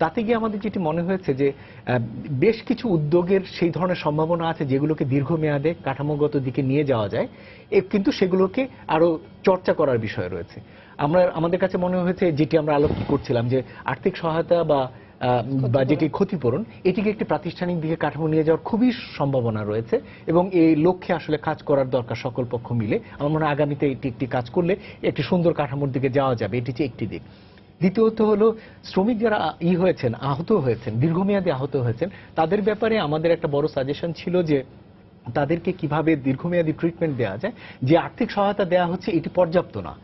তাতে গিয়ে আমাদের যেটি মনে হয়েছে যে বেশ কিছু উদ্যোগের সেই ধরনের সম্ভাবনা আছে যেগুলোকে দীর্ঘমেয়াদে কাঠামোগত দিকে নিয়ে যাওয়া যায়, কিন্তু সেগুলোকে আরো চর্চা করার বিষয় রয়েছে। আমাদের কাছে মনে হয়েছে যেটি আমরা আলোচনা করছিলাম যে আর্থিক সহায়তা বা যেটি ক্ষতিপূরণ, এটিকে একটি প্রাতিষ্ঠানিক দিকে কাঠামো নিয়ে যাওয়ার খুবই সম্ভাবনা রয়েছে, এবং এই লক্ষ্যে আসলে কাজ করার দরকার সকল পক্ষ মিলে। আমার মনে হয় আগামীতে এটি একটি কাজ করলে একটি সুন্দর কাঠামোর দিকে যাওয়া যাবে, এটি হচ্ছে একটি দিক। দ্বিতীয়ত হলো শ্রমিক যারা হয়েছেন, আহত হয়েছেন, দীর্ঘমেয়াদী আহত হয়েছেন, তাদের ব্যাপারে আমাদের একটা বড় সাজেশন ছিল যে তাদেরকে কিভাবে দীর্ঘমেয়াদী ট্রিটমেন্ট দেওয়া যায়। যে আর্থিক সহায়তা দেওয়া হচ্ছে এটি পর্যাপ্ত না,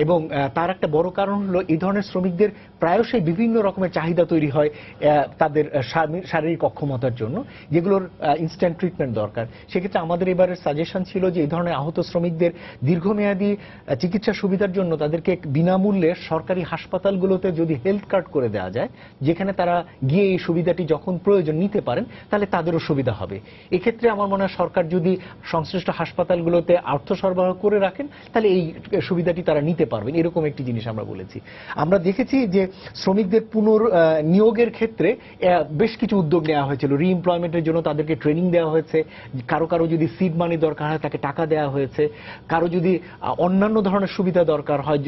এবং তার একটা বড় কারণ হলো এই ধরনের শ্রমিকদের প্রায়শই বিভিন্ন রকমের চাহিদা তৈরি হয় তাদের শারীরিক অক্ষমতার জন্য, যেগুলোর ইনস্ট্যান্ট ট্রিটমেন্ট দরকার। সেক্ষেত্রে আমাদের এবারের সাজেশন ছিল যে এই ধরনের আহত শ্রমিকদের দীর্ঘমেয়াদী চিকিৎসা সুবিধার জন্য তাদেরকে বিনামূল্যে সরকারি হাসপাতালগুলোতে যদি হেলথ কার্ড করে দেওয়া যায়, যেখানে তারা গিয়ে এই সুবিধাটি যখন প্রয়োজন নিতে পারেন, তাহলে তাদেরও সুবিধা হবে। এক্ষেত্রে আমার মনে হয় সরকার যদি সংশ্লিষ্ট হাসপাতালগুলোতে অর্থ সরবরাহ করে রাখেন, তাহলে এই সুবিধাটি তারা নিতে পারবেন, এরকম একটি জিনিস আমরা বলেছি। আমরা দেখেছি যে শ্রমিকদের নিয়োগের ক্ষেত্রে বেশ কিছু উদ্যোগ নেওয়া হয়েছিল। রিএমপ্লয়মেন্টের জন্য তাদেরকে ট্রেনিং দেওয়া হয়েছে, কারো যদি সিড মানি দরকার হয় তাকে টাকা দেওয়া হয়েছে, কারো যদি অন্যান্য ধরনের সুবিধা দরকার হয়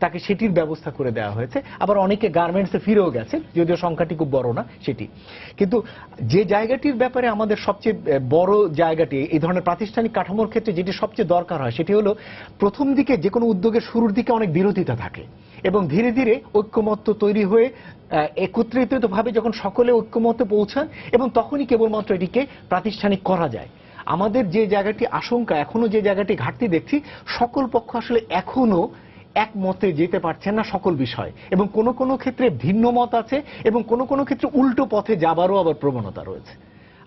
তাকে সেটির ব্যবস্থা করে দেওয়া হয়েছে। আবার অনেকে গার্মেন্টসে ফিরেও গেছে, যদিও সংখ্যাটি খুব বড় না সেটি। কিন্তু যে জায়গাটির ব্যাপারে আমাদের সবচেয়ে বড় জায়গাটি এই ধরনের প্রাতিষ্ঠানিক কাঠামোর ক্ষেত্রে যেটি সবচেয়ে দরকার হয় সেটি হলো প্রথম দিকে যে কোনো উদ্যোগের শুরুর দিকে অনেক বিরোধিতা থাকে এবং ধীরে ধীরে ঐক্যমত্য তৈরি হয়ে একত্রিতভাবে যখন সকলে ঐক্যমত্যে পৌঁছান এবং তখনই কেবলমাত্র এটিকে প্রাতিষ্ঠানিক করা যায়। আমাদের যে জায়গাটি আশঙ্কা, এখনো যে জায়গাটি ঘাটতি দেখছি, সকল পক্ষ আসলে এখনো একমতে যেতে পারছেন না সকল বিষয়, এবং কোনো কোনো ক্ষেত্রে ভিন্ন মত আছে এবং কোনো কোনো ক্ষেত্রে উল্টো পথে যাবারও আবার প্রবণতা রয়েছে।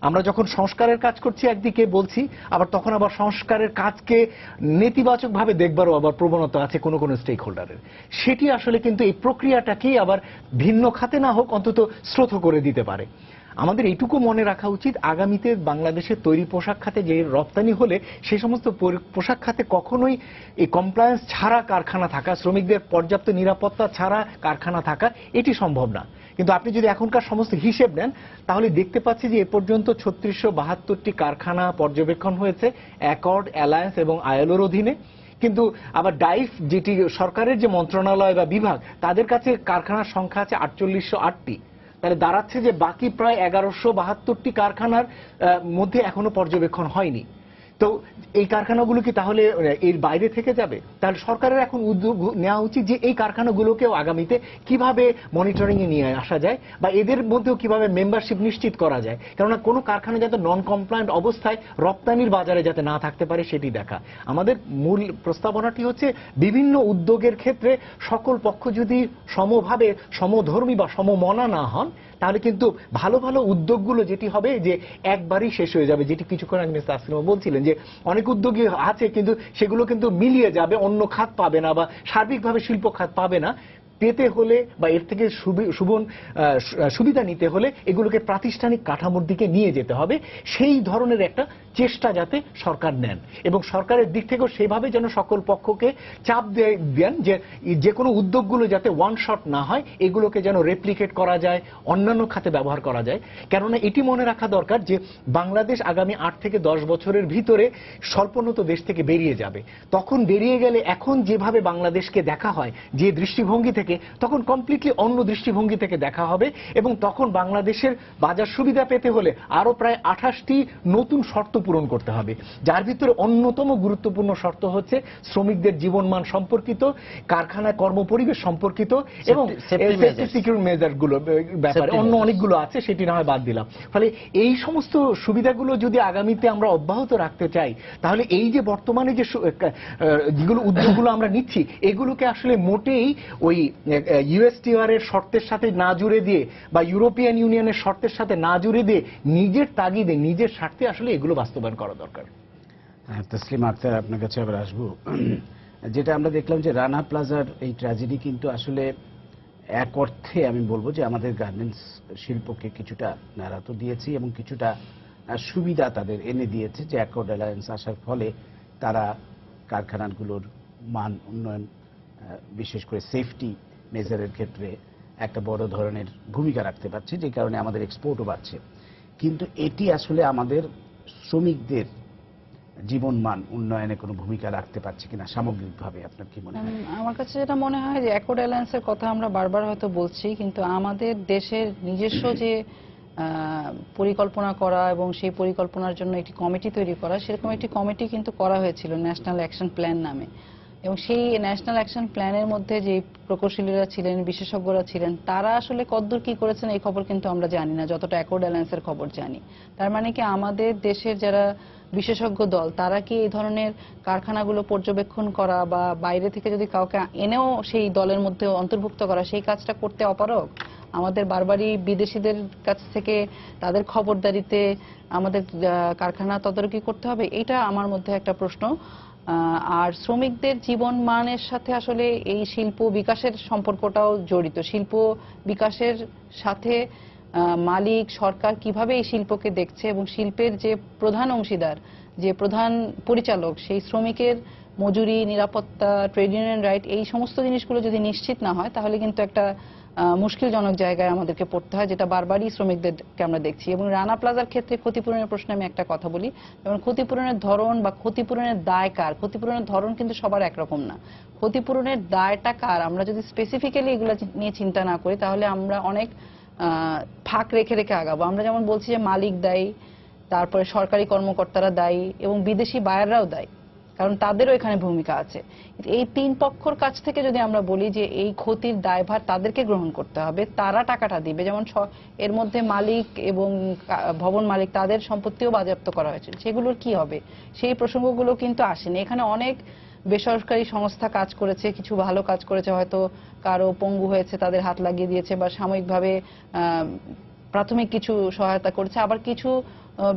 আমরা যখন সংস্কারের কাজ করছি একদিকে বলছি, আবার তখন আবার সংস্কারের কাজকে নেতিবাচকভাবে দেখবারও আবার প্রবণতা আছে কোনো কোনো স্টেক হোল্ডারের। সেটি আসলে কিন্তু এই প্রক্রিয়াটাকেই আবার ভিন্ন খাতে না হোক অন্তত শ্রোত করে দিতে পারে। আমাদের এইটুকু মনে রাখা উচিত, আগামীতে বাংলাদেশের তৈরি পোশাক খাতে যে রপ্তানি হলে সেই সমস্ত পোশাক খাতে কখনোই এই কমপ্লায়েন্স ছাড়া কারখানা থাকা, শ্রমিকদের পর্যাপ্ত নিরাপত্তা ছাড়া কারখানা থাকা এটি সম্ভব না। কিন্তু আপনি যদি এখনকার সমস্ত হিসেব নেন তাহলে দেখতে পাচ্ছি যে এ পর্যন্ত 3672টি কারখানা পর্যবেক্ষণ হয়েছে অ্যাকর্ড, অ্যালায়েন্স এবং আইএলওর অধীনে। কিন্তু আবার ডাইফ যেটি সরকারের যে মন্ত্রণালয় বা বিভাগ, তাদের কাছে কারখানার সংখ্যা আছে 4808টি। তাহলে দাঁড়াচ্ছে যে বাকি প্রায় 1172টি কারখানার মধ্যে এখনো পর্যবেক্ষণ হয়নি। তো এই কারখানাগুলো কি তাহলে এর বাইরে থেকে যাবে? তাহলে সরকারের এখন উদ্যোগ নেওয়া উচিত যে এই কারখানাগুলোকেও আগামীতে কিভাবে মনিটরিং এ নিয়ে আসা যায় বা এদের মধ্যেও কিভাবে মেম্বারশিপ নিশ্চিত করা যায়। কেননা কোনো কারখানা যাতে নন কমপ্লায়েন্ট অবস্থায় রপ্তানির বাজারে যাতে না থাকতে পারে সেটি দেখা। আমাদের মূল প্রস্তাবনাটি হচ্ছে বিভিন্ন উদ্যোগের ক্ষেত্রে সকল পক্ষ যদি সমভাবে সমধর্মী বা সমমনা না হন তাহলে কিন্তু ভালো ভালো উদ্যোগগুলো যেটি হবে যে একবারই শেষ হয়ে যাবে, যেটি কিছুক্ষণ আগে মিস্টার আসিফ বলছিলেন যে অনেক উদ্যোগী আছে কিন্তু সেগুলো কিন্তু মিলিয়ে যাবে, অন্য খাত পাবে না বা সার্বিকভাবে শিল্প খাত পাবে না। পেতে হলে বা এর থেকে সুবিধা নিতে হলে এগুলোকে প্রাতিষ্ঠানিক কাঠামোর দিকে নিয়ে যেতে হবে। সেই ধরনের একটা চেষ্টা যাতে সরকার নেন এবং সরকারের দিক থেকেও সেভাবে যেন সকল পক্ষকে চাপ দেন যে কোনো উদ্যোগগুলো যাতে ওয়ান শট না হয়, এগুলোকে যেন রেপ্লিকেট করা যায়, অন্যান্য খাতে ব্যবহার করা যায়। কেননা এটি মনে রাখা দরকার যে বাংলাদেশ আগামী 8 থেকে 10 বছরের ভিতরে স্বল্পোন্নত দেশ থেকে বেরিয়ে যাবে। তখন বেরিয়ে গেলে এখন যেভাবে বাংলাদেশকে দেখা হয় যে দৃষ্টিভঙ্গি থেকে, তখন কমপ্লিটলি অন্য দৃষ্টিভঙ্গি থেকে দেখা হবে এবং তখন বাংলাদেশের বাজার সুবিধা পেতে হলে আরো প্রায় 28টি নতুন শর্ত পূরণ করতে হবে, যার ভিতরে অন্যতম গুরুত্বপূর্ণ শর্ত হচ্ছে শ্রমিকদের জীবনমান সম্পর্কিত, কারখানায় কর্মপরিবেশ সম্পর্কিত এবং সিকিউরিটি মেজার গুলো ব্যাপারে অন্য অনেকগুলো আছে, সেটি না হয় বাদ দিলাম। ফলে এই সমস্ত সুবিধাগুলো যদি আগামীতে আমরা অব্যাহত রাখতে চাই তাহলে এই যে বর্তমানে যে যেগুলো উদ্যোগগুলো আমরা নিচ্ছি এগুলোকে আসলে মোটেই ওই ইউএসটিআর এর শর্তের সাথে না জুড়ে দিয়ে বা ইউরোপিয়ান ইউনিয়নের শর্তের সাথে না জুড়ে দিয়ে নিজের তাগিদে নিজের স্বার্থে আসলে এগুলো বাস্তবায়ন করা দরকার। তসলিমা আক্তার, আপনার কাছে আবার আসবো। যেটা আমরা দেখলাম যে রানা প্লাজার এই ট্র্যাজেডি কিন্তু আসলে এক অর্থে আমি বলবো যে আমাদের গার্মেন্টস শিল্পকে কিছুটা নাড়া তো দিয়েছি এবং কিছুটা সুবিধা তাদের এনে দিয়েছে যে অ্যাকর্ড অ্যালায়েন্স আসার ফলে তারা কারখানাগুলোর মান উন্নয়ন, বিশেষ করে সেফটি মেজারের ক্ষেত্রে একটা বড় ধরনের ভূমিকা রাখতে পারছে, যে কারণে আমাদের এক্সপোর্টও বাড়ছে। কিন্তু এটি আসলে আমাদের শ্রমিকদের জীবনমান উন্নয়নে কোনো ভূমিকা রাখতে পারছে কিনা সামগ্রিকভাবে, আপনার কি মনে হয়? আমার কাছে যেটা মনে হয় যে অ্যাকর্ড অ্যালায়েন্সের কথা আমরা বারবার হয়তো বলছি, কিন্তু আমাদের দেশের নিজস্ব যে পরিকল্পনা করা এবং সেই পরিকল্পনার জন্য একটি কমিটি তৈরি করা, সেরকম একটি কমিটি কিন্তু করা হয়েছিল ন্যাশনাল অ্যাকশন প্ল্যান নামে। এবং সেই ন্যাশনাল অ্যাকশন প্ল্যানের মধ্যে যে প্রকৌশলীরা ছিলেন, বিশেষজ্ঞরা ছিলেন, তারা আসলে কতদূর কি করেছেন এই খবর কিন্তু আমরা জানি না, যতটা অ্যাকর্ড অ্যালায়েন্সের খবর জানি। তার মানে কি আমাদের দেশের যারা বিশেষজ্ঞ দল তারা কি এই ধরনের কারখানাগুলো পর্যবেক্ষণ করা বা বাইরে থেকে যদি কাউকে এনেও সেই দলের মধ্যে অন্তর্ভুক্ত করা, সেই কাজটা করতে অপারগ? আমাদের বারবারই বিদেশিদের কাছ থেকে তাদের খবরদারিতে আমাদের কারখানা তদারকি করতে হবে, এটা আমার মধ্যে একটা প্রশ্ন। আর শ্রমিকদের জীবন মানের সাথে আসলে এই শিল্প বিকাশের সম্পর্কটাও জড়িত। শিল্প বিকাশের সাথে মালিক সরকার কিভাবে এই শিল্পকে দেখছে এবং শিল্পের যে প্রধান অংশীদার, যে প্রধান পরিচালক, সেই শ্রমিকের মজুরি, নিরাপত্তা, ট্রেড ইউনিয়ন রাইট, এই সমস্ত জিনিসগুলো যদি নিশ্চিত না হয় তাহলে কিন্তু একটা মুশকিলজনক জায়গায় আমাদেরকে পড়তে হয়, যেটা বারবারই শ্রমিকদেরকে আমরা দেখছি। এবং রানা প্লাজার ক্ষেত্রে ক্ষতিপূরণের প্রশ্নে আমি একটা কথা বলি, যেমন ক্ষতিপূরণের ধরন বা ক্ষতিপূরণের দায় কার, ক্ষতিপূরণের ধরন কিন্তু সবার একরকম না। ক্ষতিপূরণের দায়টা কার আমরা যদি স্পেসিফিক্যালি এগুলো নিয়ে চিন্তা না করি তাহলে আমরা অনেক ফাঁক রেখে রেখে আগাবো। আমরা যেমন বলছি যে মালিক দায়ী, তারপরে সরকারি কর্মকর্তারা দায়ী এবং বিদেশি বায়াররাও দায়ী, কারণ তাদেরও এখানে ভূমিকা আছে। এই তিন পক্ষর কাছ থেকে যদি আমরা বলি যে এই ক্ষতির দায়ভার তাদেরকে গ্রহণ করতে হবে, তারা টাকাটা দিবে, যেমন এর মধ্যে মালিক এবং ভবন মালিক তাদের সম্পত্তিও বাজেয়াপ্ত করা হয়েছিল, সেগুলোর কি হবে সেই প্রসঙ্গগুলো কিন্তু আসেনি। এখানে অনেক বেসরকারি সংস্থা কাজ করেছে, কিছু ভালো কাজ করেছে, হয়তো কারো পঙ্গু হয়েছে তাদের হাত লাগিয়ে দিয়েছে বা সাময়িকভাবে প্রাথমিক কিছু সহায়তা করেছে, আবার কিছু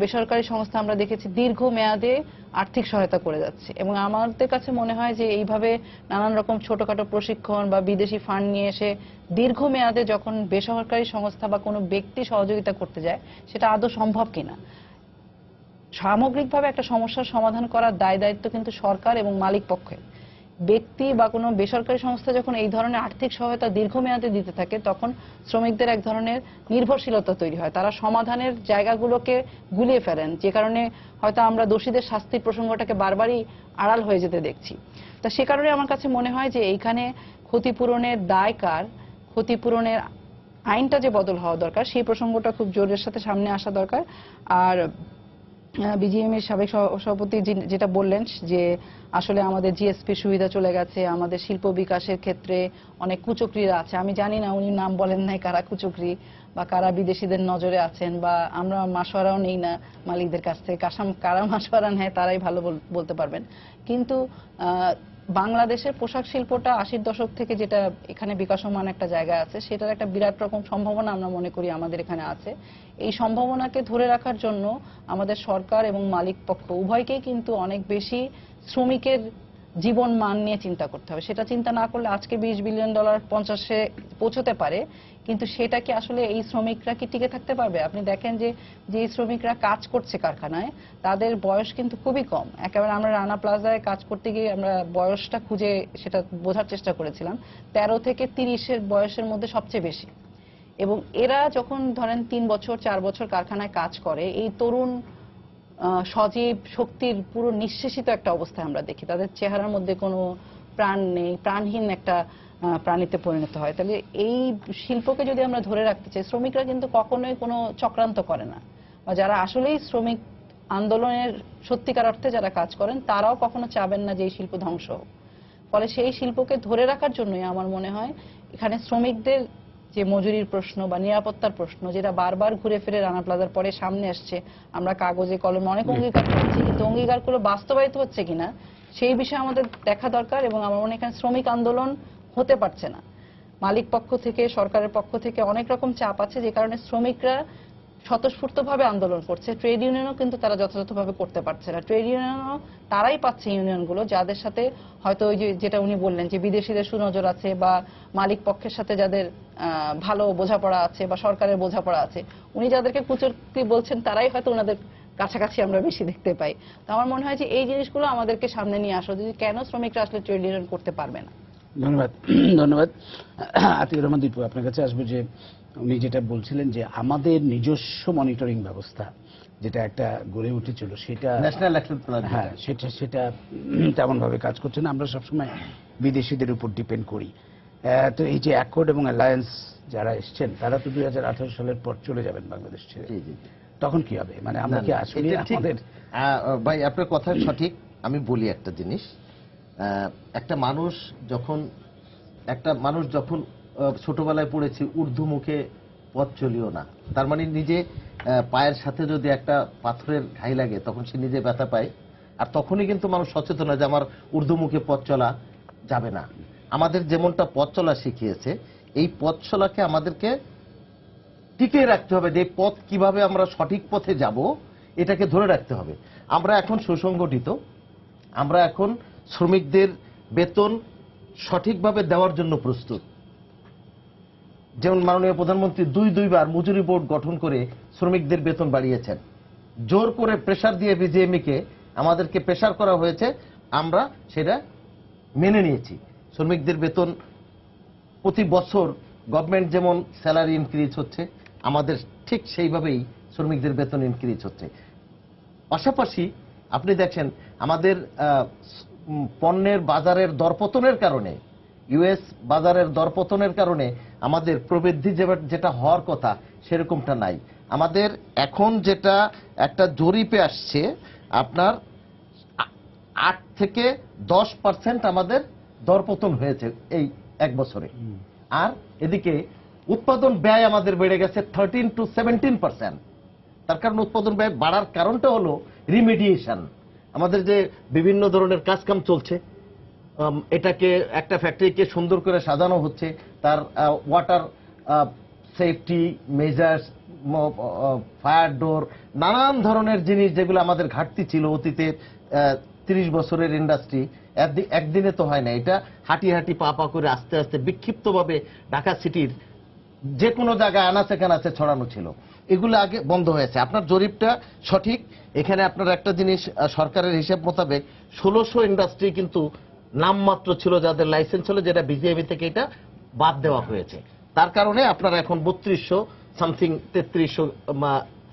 বেসরকারি সংস্থা আমরা দেখেছি দীর্ঘমেয়াদে আর্থিক সহায়তা করে যাচ্ছে। এবং আমাদের কাছে মনে হয় যে এইভাবে নানান রকম ছোটখাটো প্রশিক্ষণ বা বিদেশি ফান্ড নিয়ে এসে দীর্ঘমেয়াদে যখন বেসরকারি সংস্থা বা কোনো ব্যক্তি সহযোগিতা করতে যায় সেটা আদৌ সম্ভব কিনা। সামগ্রিকভাবে একটা সমস্যার সমাধান করার দায় দায়িত্ব কিন্তু সরকার এবং মালিক পক্ষের। ব্যক্তি বা কোনো বেসরকারি সংস্থা যখন এই ধরনের আর্থিক সহায়তা দীর্ঘমেয়াদে দিতে থাকে তখন শ্রমিকদের এক ধরনের নির্ভরশীলতা তৈরি হয়, তারা সমাধানের জায়গাগুলোকে গুলিয়ে ফেলেন, যে কারণে হয়তো আমরা দোষীদের শাস্তির প্রসঙ্গটাকে বারবারই আড়াল হয়ে যেতে দেখছি। তা সে কারণে আমার কাছে মনে হয় যে এইখানে ক্ষতিপূরণের দায় কার, ক্ষতিপূরণের আইনটা যে বদল হওয়া দরকার সেই প্রসঙ্গটা খুব জোরের সাথে সামনে আসা দরকার। আর বিজিএম এর সাবেক সভাপতি যেটা বললেন যে আসলে আমাদের জিএসপি সুবিধা চলে গেছে, আমাদের শিল্প বিকাশের ক্ষেত্রে অনেক কুচক্রীরা আছে, আমি জানি না উনি নাম বলেন নাই কারা কুচক্রী বা কারা বিদেশিদের নজরে আছেন, বা আমরা মাসোয়ারাও নেই না মালিকদের কাছ থেকে, কারা মাসোয়ারা নেয় তারাই ভালো বলতে পারবেন। কিন্তু বাংলাদেশের পোশাক শিল্পটা ৮০ দশক থেকে যেটা এখানে বিকাশমান একটা জায়গা আছে, সেটার একটা বিরাট রকম সম্ভাবনা আমরা মনে করি আমাদের এখানে আছে। এই সম্ভাবনাকে ধরে রাখার জন্য আমাদের সরকার এবং মালিক পক্ষ উভয়কেই কিন্তু অনেক বেশি শ্রমিকের জীবন মান নিয়ে চিন্তা করতে হবে। সেটা চিন্তা না করলে আজকে $20 বিলিয়ন 50-এ পৌঁছতে পারে, কিন্তু সেটা কি আসলে এই শ্রমিকরা কি টিকে থাকতে পারবে? আপনি দেখেন যে শ্রমিকরা কাজ করছে কারখানায় তাদের বয়স কিন্তু খুবই কম। একেবারে আমরা রানা প্লাজায় কাজ করতে গিয়ে আমরা বয়সটা খুঁজে সেটা বোঝার চেষ্টা করেছিলাম, 13 থেকে 30-এর বয়সের মধ্যে সবচেয়ে বেশি। এবং এরা যখন ধরেন 3 বছর 4 বছর কারখানায় কাজ করে, এই তরুণ সজীব শক্তির পুরো নিঃশেষিত একটা অবস্থায় আমরা দেখি, তাদের চেহারার মধ্যে কোনো প্রাণ নেই, প্রাণহীন একটা প্রাণীতে পরিণত হয়। তাহলে এই শিল্পকে যদি আমরা ধরে রাখতে চাই, শ্রমিকরা কিন্তু কখনোই কোনো চক্রান্ত করে না, বা যারা আসলেই শ্রমিক আন্দোলনের সত্যিকার অর্থে যারা কাজ করেন তারাও কখনো চাবেন না যে এই শিল্প ধ্বংস হোক। ফলে সেই শিল্পকে ধরে রাখার জন্যই আমার মনে হয় এখানে শ্রমিকদের যে মজুরির প্রশ্ন বা নিরাপত্তার প্রশ্ন, যেটা বারবার ঘুরে ফিরে রানা প্লাজার পরে সামনে আসছে, আমরা কাগজে কলমে অনেক অঙ্গীকার করছি, কিন্তু অঙ্গীকারগুলো বাস্তবায়িত হচ্ছে কিনা সেই বিষয়ে আমাদের দেখা দরকার। এবং আমার মনে হয় এখানে শ্রমিক আন্দোলন হতে পারছে না, মালিক পক্ষ থেকে সরকারের পক্ষ থেকে অনেক রকম চাপ আছে, যে কারণে শ্রমিকরা স্বতঃস্ফূর্তভাবে আন্দোলন করছে। ট্রেড ইউনিয়নও কিন্তু তারা যথাযথভাবে করতে পারছে না। ট্রেড ইউনিয়নও তারাই পাচ্ছে ইউনিয়নগুলো যাদের সাথে হয়তো ওই যেটা উনি বললেন যে বিদেশিদের সুনজর আছে, বা মালিক পক্ষের সাথে যাদের ভালো বোঝাপড়া আছে বা সরকারের বোঝাপড়া আছে, উনি যাদেরকে কুচক্রী বলছেন তারাই হয়তো ওনাদের কাছাকাছি আমরা বেশি দেখতে পাই। তো আমার মনে হয় যে এই জিনিসগুলো আমাদেরকে সামনে নিয়ে আসা, যে কেন শ্রমিকরা আসলে ট্রেড ইউনিয়ন করতে পারবে না। ধন্যবাদ। ধন্যবাদ আতিকুর রহমান দীপু, আপনার কাছে আসবো যে উনি যেটা বলছিলেন যে আমাদের নিজস্ব মনিটরিং ব্যবস্থা যেটা একটা গড়ে উঠেছিল সেটা ন্যাশনাল অ্যাকশন প্ল্যান, হ্যাঁ সেটা তেমন ভাবে কাজ করছে না, আমরা সবসময় বিদেশিদের উপর ডিপেন্ড করি। তো এই যে অ্যাকর্ড এবং অ্যালায়েন্স যারা এসছেন তারা তো 2018 সালের পর চলে যাবেন বাংলাদেশ ছেড়ে, তখন কি হবে? মানে আমরা কি আসলে আমাদের ভাই আপনার কথা সঠিক। আমি বলি একটা জিনিস, একটা মানুষ যখন ছোটবেলায় পড়েছি ঊর্ধ্বমুখে পথ চলিও না, তার মানে নিজে পায়ের সাথে যদি একটা পাথরের ঘাই লাগে তখন সে নিজে ব্যথা পায়, আর তখনই কিন্তু মানুষ সচেতন হয় যে আমার ঊর্ধ্বমুখে পথ চলা যাবে না। আমাদের যেমনটা পথ চলা শিখিয়েছে, এই পথ চলাকে আমাদেরকে টিকিয়ে রাখতে হবে, যে পথ কিভাবে আমরা সঠিক পথে যাব এটাকে ধরে রাখতে হবে। আমরা এখন সুসংগঠিত, আমরা এখন শ্রমিকদের বেতন সঠিকভাবে দেওয়ার জন্য প্রস্তুত। যেমন মাননীয় প্রধানমন্ত্রী দুইবার মজুরি বোর্ড গঠন করে শ্রমিকদের বেতন বাড়িয়েছেন। জোর করে প্রেসার দিয়ে বিজিএমইকে আমাদেরকে প্রেসার করা হয়েছে, আমরা সেটা মেনে নিয়েছি। শ্রমিকদের বেতন প্রতি বছর গভর্নমেন্ট যেমন স্যালারি ইনক্রিজ হচ্ছে, আমাদের ঠিক সেইভাবেই শ্রমিকদের বেতন ইনক্রিজ হচ্ছে। পাশাপাশি আপনি দেখেন আমাদের পণ্যের বাজারের দরপতনের কারণে, ইউএস বাজারের দরপতনের কারণে আমাদের প্রবৃদ্ধি যেটা হওয়ার কথা সেরকমটা নাই। আমাদের এখন যেটা একটা জরিপে আসছে আপনার 8 থেকে 10% আমাদের দরপতন হয়েছে এই এক বছরে। আর এদিকে উৎপাদন ব্যয় আমাদের বেড়ে গেছে 13 to 17%। তার কারণ উৎপাদন ব্যয় বাড়ার কারণটা হলো রিমেডিয়েশন। আমাদের যে বিভিন্ন ধরনের কাজকাম চলছে, এটাকে একটা ফ্যাক্টরিকে সুন্দর করে সাজানো হচ্ছে, তার ওয়াটার সেফটি মেজার্স, ফায়ার ডোর, নানান ধরনের জিনিস যেগুলো আমাদের ঘাটতি ছিল অতীতে। 30 বছরের ইন্ডাস্ট্রি একদিনে তো হয় না, এটা হাঁটি হাঁটি পা পা করে আস্তে আস্তে বিক্ষিপ্তভাবে ঢাকা সিটির যে কোনো জায়গায় আনাচে কানাচে ছড়ানো ছিল, এগুলো আগে বন্ধ হয়েছে। আপনার জরিপটা সঠিক। এখানে আপনার একটা জিনিস, সরকারের হিসাব মোতাবেক 1600 ইন্ডাস্ট্রি কিন্তু নামমাত্র ছিল যাদের লাইসেন্স ছিল, যেটা বিজিএমই থেকে এটা বাদ দেওয়া হয়েছে। তার কারণে আপনার এখন 3200 সামথিং 3300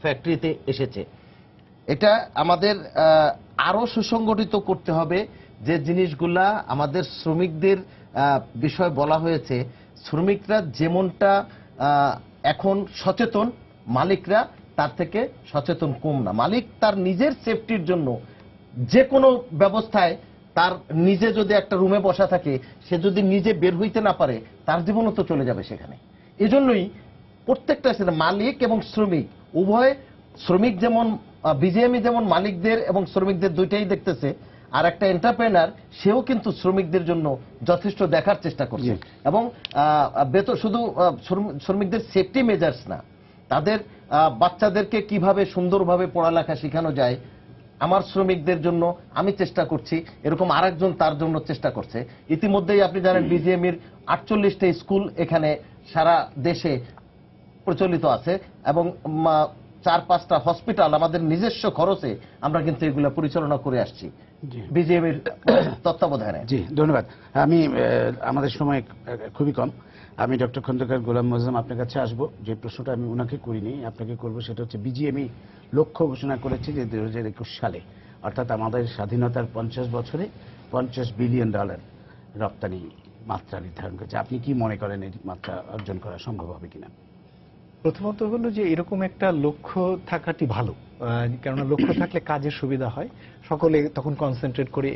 ফ্যাক্টরিতে এসেছে। এটা আমাদের আরো সুসংগঠিত করতে হবে। যে জিনিসগুলা আমাদের শ্রমিকদের বিষয় বলা হয়েছে, শ্রমিকরা যেমনটা এখন সচেতন, মালিকরা তার থেকে সচেতন কম না। মালিক তার নিজের সেফটির জন্য যে কোনো ব্যবস্থায়, তার নিজে যদি একটা রুমে বসা থাকে, সে যদি নিজে বের হইতে না পারে, তার জীবনও তো চলে যাবে সেখানে। এজন্যই প্রত্যেকটা মালিক এবং শ্রমিক উভয়, শ্রমিক যেমন বিজিএমই যেমন মালিকদের এবং শ্রমিকদের দুইটাই দেখতেছে, আর একটা এন্টারপ্রেনার সেও কিন্তু শ্রমিকদের জন্য যথেষ্ট দেখার চেষ্টা করছে। এবং বেতন শুধু শ্রমিকদের সেফটি মেজার্স না, তাদের বাচ্চাদেরকে কিভাবে সুন্দরভাবে পড়ালেখা শেখানো যায়, আমার শ্রমিকদের জন্য আমি চেষ্টা করছি, এরকম আরেকজন তার জন্য চেষ্টা করছে। ইতিমধ্যেই আপনি জানেন বিজিএমইর 48টা স্কুল এখানে সারা দেশে প্রচলিত আছে, এবং 4-5টা হসপিটাল আমাদের নিজস্ব খরচে আমরা কিন্তু এগুলো পরিচালনা করে আসছি বিজিএমইর তত্ত্বাবধানে। জি, ধন্যবাদ। আমি আমাদের সময় খুবই কম। আমি ডক্টর খন্দকার গোলাম মোয়াজ্জেম আপনার কাছে আসবো। যে প্রশ্নটা আমি ওনাকে করিনি, আপনাকে করবো, সেটা হচ্ছে বিজিএমই লক্ষ্য ঘোষণা করেছে যে 2021 সালে, অর্থাৎ আমাদের স্বাধীনতার 50 বছরে $50 বিলিয়ন রপ্তানি মাত্রা নির্ধারণ করেছে। আপনি কি মনে করেন এই মাত্রা অর্জন করা সম্ভব হবে কিনা? প্রথমত হলো যে এরকম একটা লক্ষ্য থাকাটি ভালো, কেননা লক্ষ্য থাকলে কাজের সুবিধা হয়, সকলে তখন কনসেন্ট্রেট করে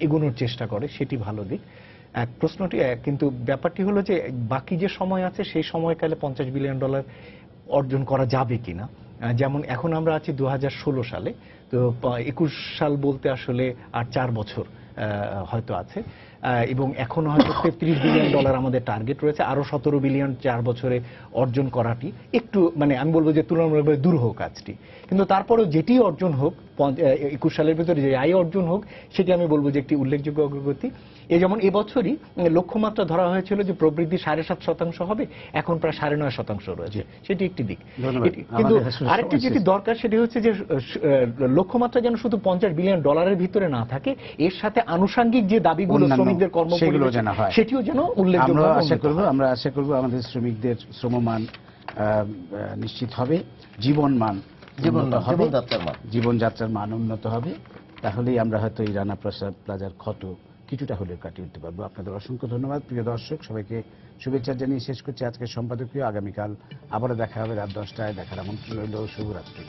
এগোনোর চেষ্টা করে, সেটি ভালো দিক। প্রশ্নটি কিন্তু ব্যাপারটি হলো যে বাকি যে সময় আছে সেই সময়কালে $50 বিলিয়ন অর্জন করা যাবে কিনা। যেমন এখন আমরা আছি 2016 সালে, তো 21 সাল বলতে আসলে আর 4 বছর হয়তো আছে, এবং এখন হয়তো $33 বিলিয়ন আমাদের টার্গেট রয়েছে। আরো $17 বিলিয়ন 4 বছরে অর্জন করাটি একটু আমি বলবো যে তুলনামূলকভাবে দুরূহ কাজটি। কিন্তু তারপরেও যেটি অর্জন হোক, 21 সালের ভিতরে যে আয় অর্জন হোক, সেটি আমি বলবো যে একটি উল্লেখযোগ্য অগ্রগতি। যেমন এবছরই লক্ষ্যমাত্রা ধরা হয়েছিল যে প্রবৃদ্ধি 7.5% হবে, এখন প্রায় 9.5% রয়েছে, সেটি একটি দিক। কিন্তু আরেকটি যেটি দরকার সেটি হচ্ছে যে লক্ষ্যমাত্রা যেন শুধু $50 বিলিয়ন ভিতরে না থাকে, এর সাথে আনুষঙ্গিক যে দাবিগুলো শ্রমিকদের কর্মপরিবেশ সেটিও যেন উল্লেখযোগ্য। আমরা আশা করব আমাদের শ্রমিকদের শ্রমমান নিশ্চিত হবে, জীবনযাত্রার মান উন্নত হবে। তাহলেই আমরা হয়তো এই রানা প্লাজার ক্ষত কিছুটা হলেও কাটিয়ে উঠতে পারবো। আপনাদের অসংখ্য ধন্যবাদ। প্রিয় দর্শক, সবাইকে শুভেচ্ছা জানিয়ে শেষ করছি আজকের সম্পাদকীয়। আগামীকাল আবারও দেখা হবে রাত 10টায়। দেখার আমন্ত্রণ রইল। শুভরাত্রি।